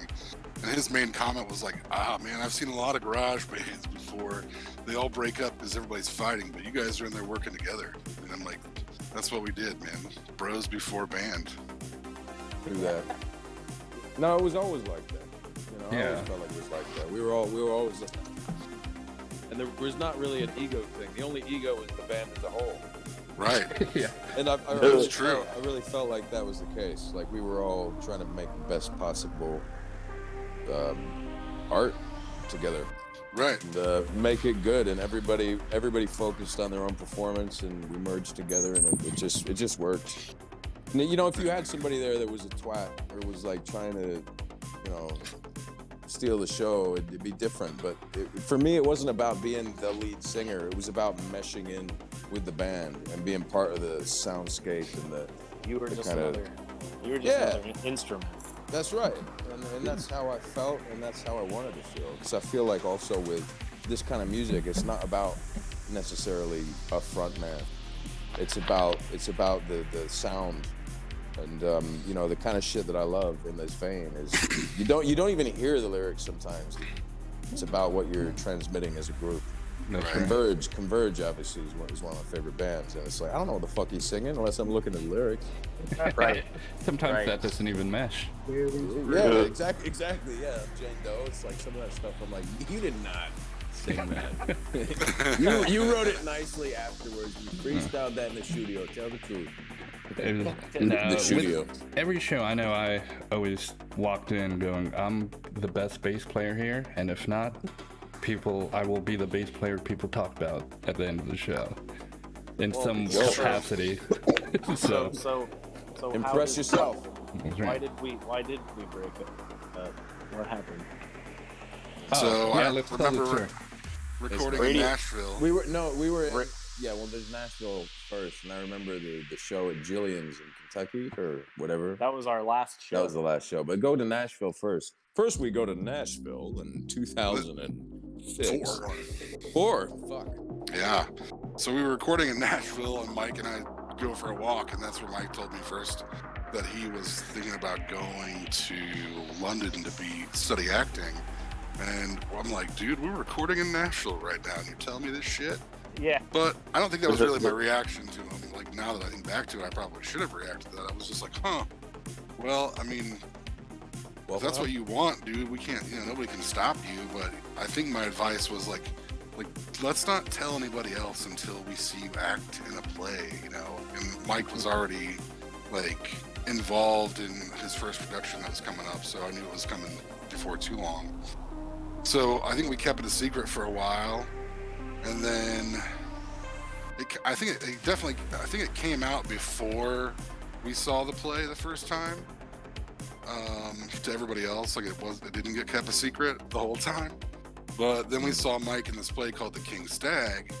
and his main comment was like, man, I've seen a lot of garage bands before. They all break up because everybody's fighting, but you guys are in there working together. And I'm like, that's what we did, man. Bros before band. True that. No, it was always like that. You know, I Yeah. always felt like it was like that. We were always. And there was not really an ego thing. The only ego was the band as a whole. Right. yeah. And I That's really true. I really felt like that was the case. Like we were all trying to make the best possible art together, Right. and make it good. And everybody focused on their own performance, and we merged together, and it just worked. And, you know, if you had somebody there that was a twat or was like trying to, you know, steal the show, it'd be different. But for me, it wasn't about being the lead singer. It was about meshing in with the band and being part of the soundscape and the. You were just kinda- another. You were just Yeah. another instrument. That's right, and that's how I felt, and that's how I wanted to feel. Because I feel like also with this kind of music, it's not about necessarily a front man. It's about the sound, and you know, the kind of shit that I love in this vein is you don't even hear the lyrics sometimes. It's about what you're transmitting as a group. That's Right. Converge obviously is one of my favorite bands, and it's like I don't know what the fuck he's singing unless I'm looking at the lyrics. Right. Sometimes Right. that doesn't even mesh. Yeah, exactly. Yeah, Jane Doe. It's like some of that stuff. I'm like, you did not sing that. you wrote it nicely afterwards. You freestyled that in the studio. Tell the truth. The studio. Every show, I know I always walked in going, I'm the best bass player here, and if not, I will be the bass player people talk about at the end of the show, in some sure. capacity. So Impress yourself. Why did we break up? What happened? So yeah, I let's tell the remember story. recording in Brady- Nashville. We were yeah. Well, there's Nashville first, and I remember the show at Jillian's in Kentucky or whatever. That was our last show. That was the last show. But go to Nashville first. First, we go to Nashville in 2006. 4. Fuck. Yeah. So we were recording in Nashville, and Mike and I go for a walk, and that's where Mike told me first that he was thinking about going to London to study acting. And I'm like, dude, we're recording in Nashville right now, and you're telling me this shit? Yeah. But I don't think that was really my reaction to him. Like, now that I think back to it, I probably should have reacted to that. I was just like, huh. Well, I mean, if that's what you want, dude, we can't, nobody can stop you. But I think my advice was like, let's not tell anybody else until we see you act in a play, And Mike was already, involved in his first production that was coming up, so I knew it was coming before too long. So I think we kept it a secret for a while, and then I think it came out before we saw the play the first time. To everybody else, it didn't get kept a secret the whole time. But then we saw Mike in this play called The King Stag,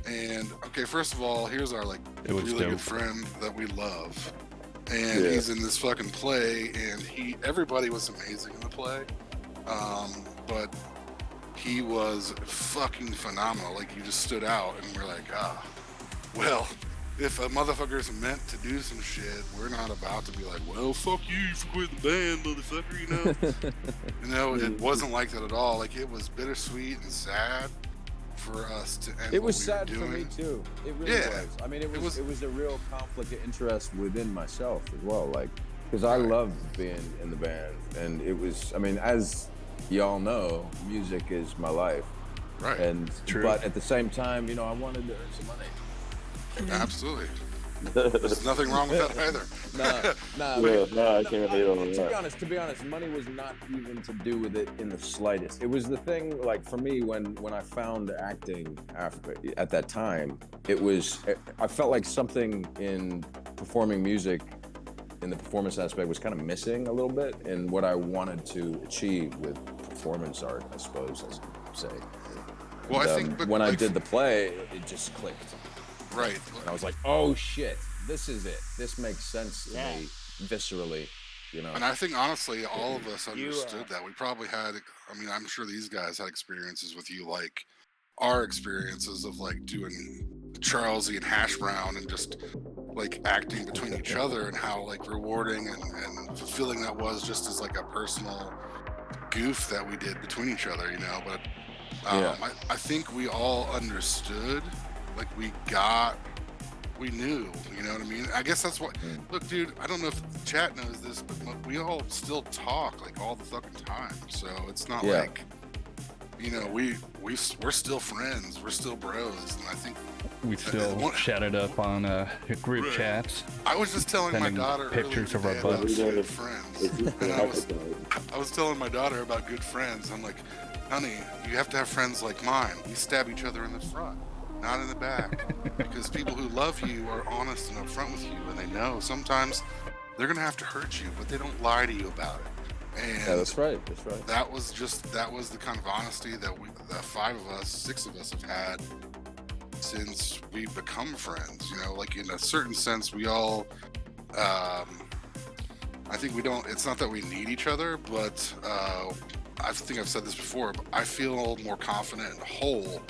and okay, first of all, here's our really dope. good friend that we love, and he's in this fucking play, and everybody was amazing in the play, but he was fucking phenomenal. You just stood out, and we're like, well, if a motherfucker's meant to do some shit, we're not about to be like, well, fuck you for quitting the band, motherfucker, It wasn't like that at all. It was bittersweet and sad for us to end. It was what sad we for were me doing. too. It really was. I mean, it was a real conflict of interest within myself as well. because I loved being in the band, and it was. I mean, as y'all know, music is my life. Right. And True. but at the same time, you know, I wanted to earn some money. Absolutely. There's nothing wrong with that either. I can't hate on that. To be honest, money was not even to do with it in the slightest. It was the thing, like for me, when I found acting at that time, I felt like something in performing music, in the performance aspect, was kind of missing a little bit in what I wanted to achieve with performance art, I suppose, as you say. Well, And, I think, but when I like, did the play, it just clicked. right. And I was like, oh shit, this is it. This makes sense to me viscerally, you know. And I think honestly, all of us understood that. We probably had. I mean, I'm sure these guys had experiences with you, like our experiences of like doing Charlesy and Hash Brown and just like acting between each other, and how like rewarding and fulfilling that was, just as like a personal goof that we did between each other, you know. But I think we all understood, like we knew, you know what I mean? I guess that's what, look, dude, I don't know if the chat knows this, but we all still talk like all the fucking time. So it's not like, you know, we're still friends, we're still bros, and I think we still chatted up on group chats. I was just telling my daughter pictures of our about butts. good friends. And I was telling my daughter about good friends. I'm like, honey, you have to have friends like mine. We stab each other in the front, not in the back. Because people who love you are honest and upfront with you, and they know sometimes they're gonna have to hurt you, but they don't lie to you about it. And that's right. That's right. That was the kind of honesty that the 6 of us have had since we've become friends. You know, like in a certain sense, we all, I think we don't, it's not that we need each other, but I think I've said this before, but I feel more confident and whole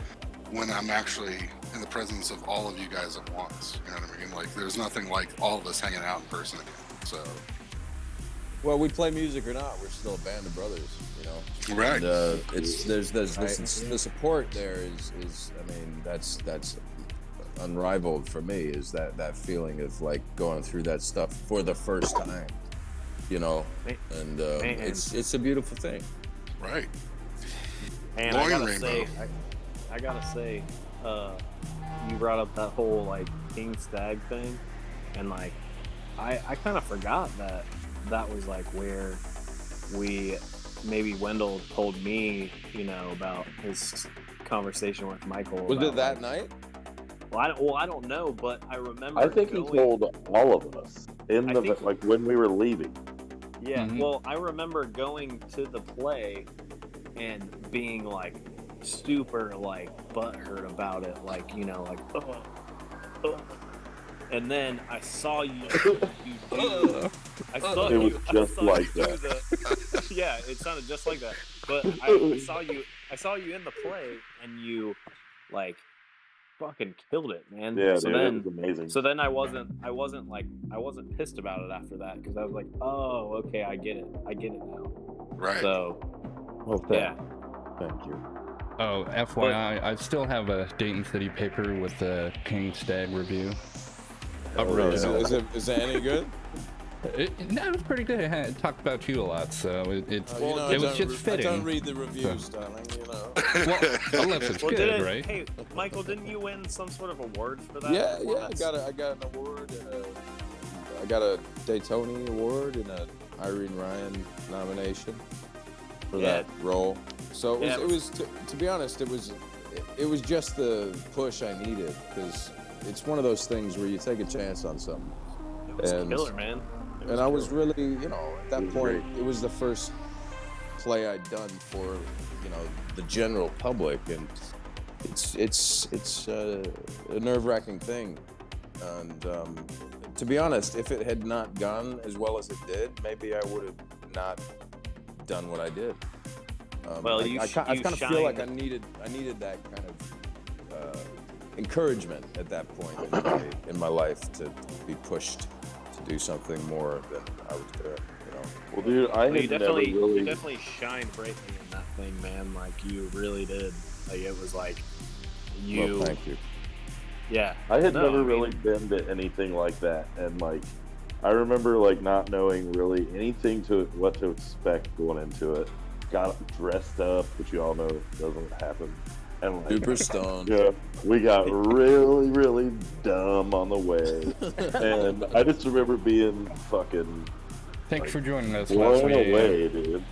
when I'm actually in the presence of all of you guys at once. You know what I mean? Like, there's nothing like all of us hanging out in person again. So, well, we play music or not, we're still a band of brothers, you know. Right. And, the support there is I mean, that's unrivaled for me. Is that feeling of like going through that stuff for the first time, you know, and it's a beautiful thing. Right. And I gotta say, you brought up that whole like King Stag thing, and like I kind of forgot that was like where maybe Wendell told me, you know, about his conversation with Michael. Was it that night? Well, I don't know, but I remember. I think he told all of us like when we were leaving. Yeah, well, I remember going to the play and being like super like butthurt about it, like, you know, like and then I saw you I saw it was just like that. Yeah, it sounded just like that. But I saw you in the play, and you like fucking killed it, man. Yeah, so dude, then, it was amazing. So then I wasn't pissed about it after that, because I was like, oh, okay, I get it now. Right. So, well, thank you. Oh, FYI, I still have a Dayton City paper with the King Stag review. Original. Is it any good? It was pretty good. It talked about you a lot, so it was just fitting. I don't read the reviews, darling, you know. Well, unless it's good, right? Hey, Michael, didn't you win some sort of award for that? Yeah, I got an award, and I got a Daytona award and an Irene Ryan nomination for that role. So it was to be honest, it was just the push I needed, because it's one of those things where you take a chance on something. It was killer, man. And I was really, you know, at that point, it was the first play I'd done for, you know, the general public, and it's a nerve-wracking thing. And to be honest, if it had not gone as well as it did, maybe I would have not done what I did. Well, I kind of feel like I needed that kind of encouragement at that point in my life to be pushed to do something more than I was doing, you know. Well, dude, you definitely shined brightly in that thing, man. Like, you really did. Like, it was like you. Well, thank you. Yeah. I had never really been to anything like that, and like I remember like not knowing really anything to what to expect going into it. Got dressed up, which you all know doesn't happen. And like, Super stoned. yeah, we got really, really dumb on the way, and I just remember being fucking Thanks for joining us last blown week. away, dude.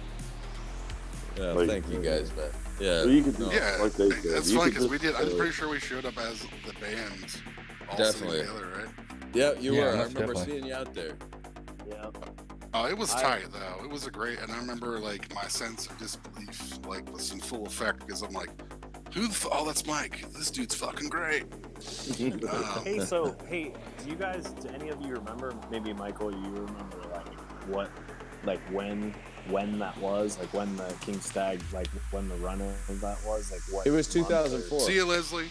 Yeah, Like, thank you guys, man. Yeah, you could, Yeah, like they said, that's you funny could because we just, did. I'm pretty sure we showed up as the band all Definitely. sitting together, right? yeah, you Yeah, were. I most remember definitely. seeing you out there. Yeah. Oh, it was tight though. It was a great, and I remember like my sense of disbelief like was in full effect because I'm like, who the oh, that's Mike. This dude's fucking great. Hey, do you guys, do any of you remember? Maybe Michael, you remember like when that was, like when the King Stag, like when the run of that was, like what? It was month or- 2004. See you, Leslie.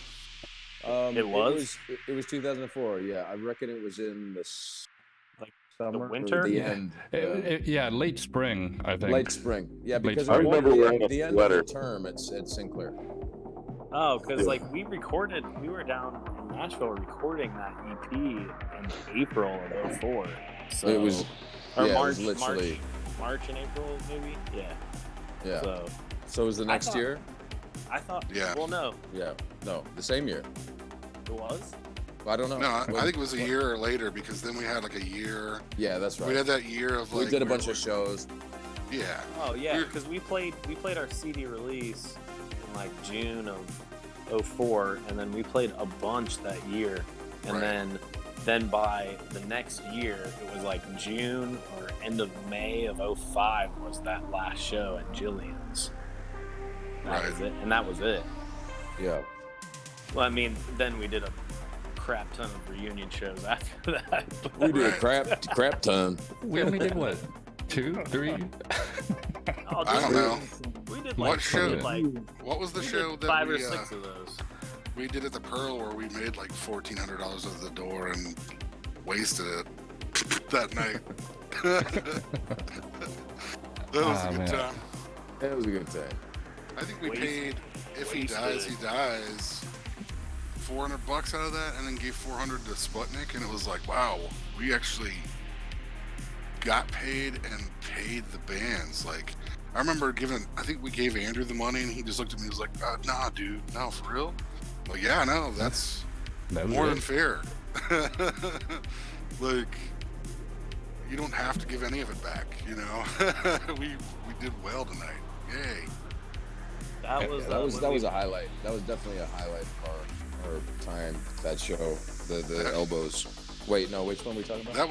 It was? It was 2004. Yeah, I reckon it was in the Like summer, or winter? the Yeah. end. Yeah, late spring, I think. Late spring. Yeah, Late because spring. it I was remember wearing a the end sweater. of the term at Sinclair. Oh, because Yeah. like we were down in Nashville recording that EP in April of 04. So It was, or yeah, March, it was literally, March and April maybe. Yeah. yeah. So it was the next thought- year? I thought. Yeah. Well, no, Yeah. No, the same year. it was. I don't know. No, I When- think it was a year later because then we had like a year. Yeah, that's We right. had that year of like We did a where bunch of shows. Yeah, Oh yeah, We're- because we played our CD release in like June of 04, and then we played a bunch that year, and Right. then by the next year it was like June or end of May of 05 was that last show at Jillian's. That Right. was it, and that was it. Yeah. Well, I mean, then we did a crap ton of reunion shows after that. We did a Right. crap ton. We only did what? 2, 3? Oh, I don't know. We did What like show- like What was the we show did that 5 we or 6 of those. we did at the Pearl where we made like $1,400 at the door and wasted it that night. That was Ah, a good man. time. It was a good time. I think we Wasted. paid if he Wasted. dies, he dies. $400 out of that, and then gave 400 to Sputnik, and it was like, wow, we actually got paid and paid the bands. Like, I remember I think we gave Andrew the money, and he just looked at me and was like, nah, dude, no, for real? Like, yeah, no, that's That was more it. than fair. Like, you don't have to give any of it back, you know? we did well tonight. Yay. That was That when was a highlight. That was definitely a highlight of our time. That show, the elbows. Wait, no, which one are we talking about? That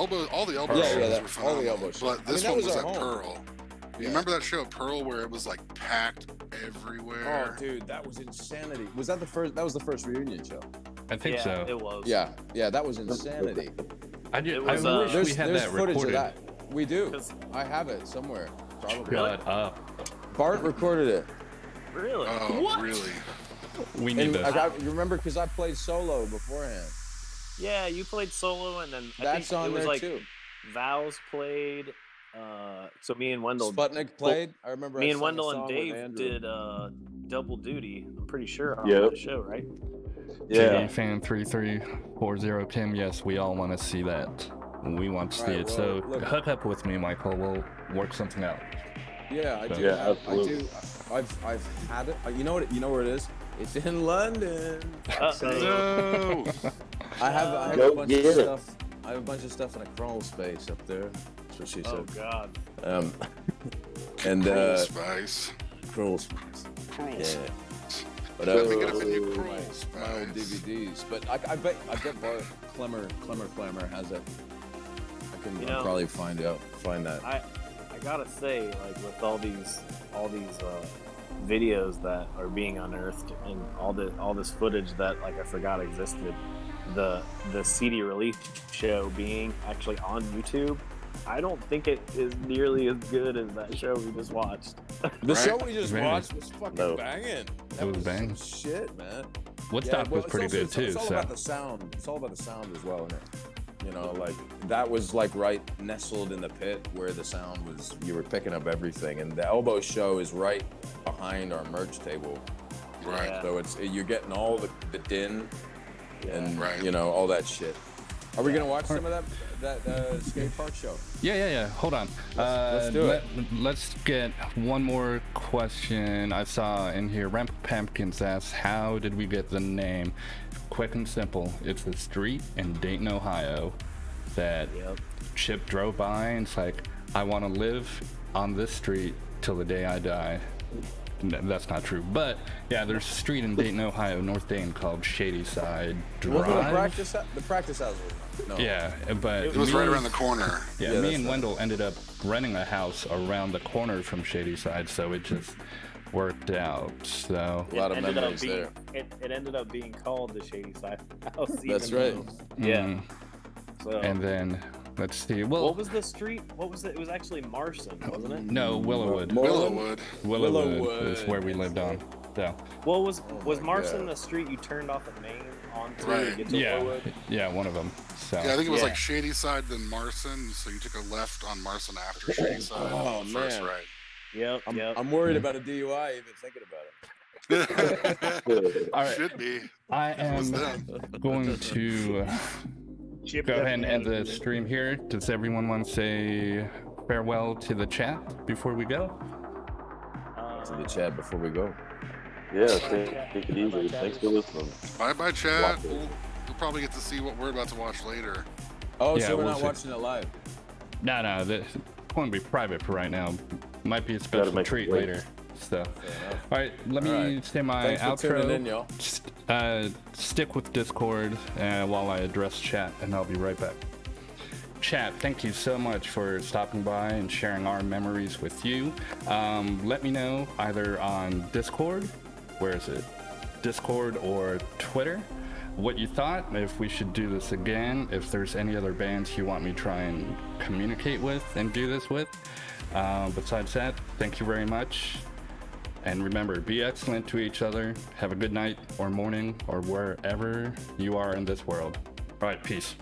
was all the elbow Yeah, shows yeah, were all the phenomenal. elbow shows. But I mean, this that one was was our at home. Pearl. You Yeah. remember that show at Pearl where it was like packed everywhere? Oh, dude, that was insanity. Was that the first? That was the first reunion show. I think yeah, so. it was. Yeah, that was insanity. I It wish was, we There's had that footage recorded. of that. We do. 'Cause- I have it somewhere. Probably. Shut up. Bart recorded it. Really? Oh, What? really? We need And this. you remember because I played solo beforehand. Yeah, you played solo, and then I That's think on it was there like too. Vows played. So me and Wendell, Sputnik played. I remember. me I and sang a Wendell and song with Dave Andrew. did double duty. I'm pretty sure on Yep. that show, right? Yeah. JD fan 3340 Kim. Yes, we all want to see that. We want to see Alright, it. well, So look. hook up with me, Michael. We'll work something out. Yeah, I do. Yeah, have- I absolutely. do. I've had it. You know what? You know where it is? It's in London. Uh-oh. No. I have Go a bunch get of it. stuff. I have a bunch of stuff in a crawl space up there. That's what she Oh said. God. And Cruel Spice. crawl space. Cruel Yeah. Spice. But Let me get a new my, Cruel my old Spice. DVDs. But I bet Bart Clemmer has it. I can You know- probably find that. I gotta say, like with all these videos that are being unearthed and all this footage that like I forgot existed, the CD release show being actually on YouTube, I don't think it is nearly as good as that show we just watched. The Right? show we just Really? watched was fucking No. banging. It was banging. Shit, man. Woodstock was it's pretty also- good too. It's all So about the sound. It's all about the sound as well, isn't it? You know, like that was like right nestled in the pit where the sound was. You were picking up everything, and the elbow show is right behind our merch table. Right. Yeah. So you're getting all the din and Right. you know all that shit. Are we gonna watch some of that skate park show? Yeah. Hold on. Let's do it. Let's get one more question. I saw in here. Ramp Pumpkins asks, "How did we get the name?" Quick and simple. It's a street in Dayton, Ohio, that Chip drove by and it's like, "I want to live on this street till the day I die." No, that's not true, but yeah, there's a street in Dayton, Ohio, North Dayton, called Shadyside Drive. Wasn't the practice house? No. Yeah, but It was right around the corner. Yeah, me and Wendell ended up renting a house around the corner from Shadyside, so it just worked out. So A lot of memories there. It ended up being called the Shadyside House. That's even right. though- Yeah. mm, So and then let's see. Well, what was the street? What was it? It was actually Marson, wasn't it? no, Willowwood. Willowwood. Willowwood is where we lived on. So Well, was Marson God. the street you turned off at Main onto to Right. get to yeah, Willowwood? yeah, one of them. So Yeah, I think it was Yeah. like Shadyside, then Marson. So you took a left on Marson after Shadyside. Oh, First man. right. Yep. I'm worried about a DUI even thinking about it. all right, Should be. I It was am them. going to Chip go ahead and end definitely the had a stream here. Does everyone want to say farewell to the chat before we go? To the chat before we go. Yeah, take it easy. Thanks for listening. Bye, chat. We'll probably get to see what we're about to watch later. Oh, Yeah, so we're we'll not see. watching it live. No, it's going to be private for right now. Might be a Gotta special make it treat wait. later. So, Fair enough. all right, let me All right. say my Thanks for tuning in, outro. y'all. Stick with Discord while I address chat, and I'll be right back. Chat, thank you so much for stopping by and sharing our memories with you. Let me know either on Discord, where is it? Discord or Twitter, what you thought, if we should do this again, if there's any other bands you want me to try and communicate with and do this with. Besides that, thank you very much. And remember, be excellent to each other. Have a good night or morning or wherever you are in this world. All right, peace.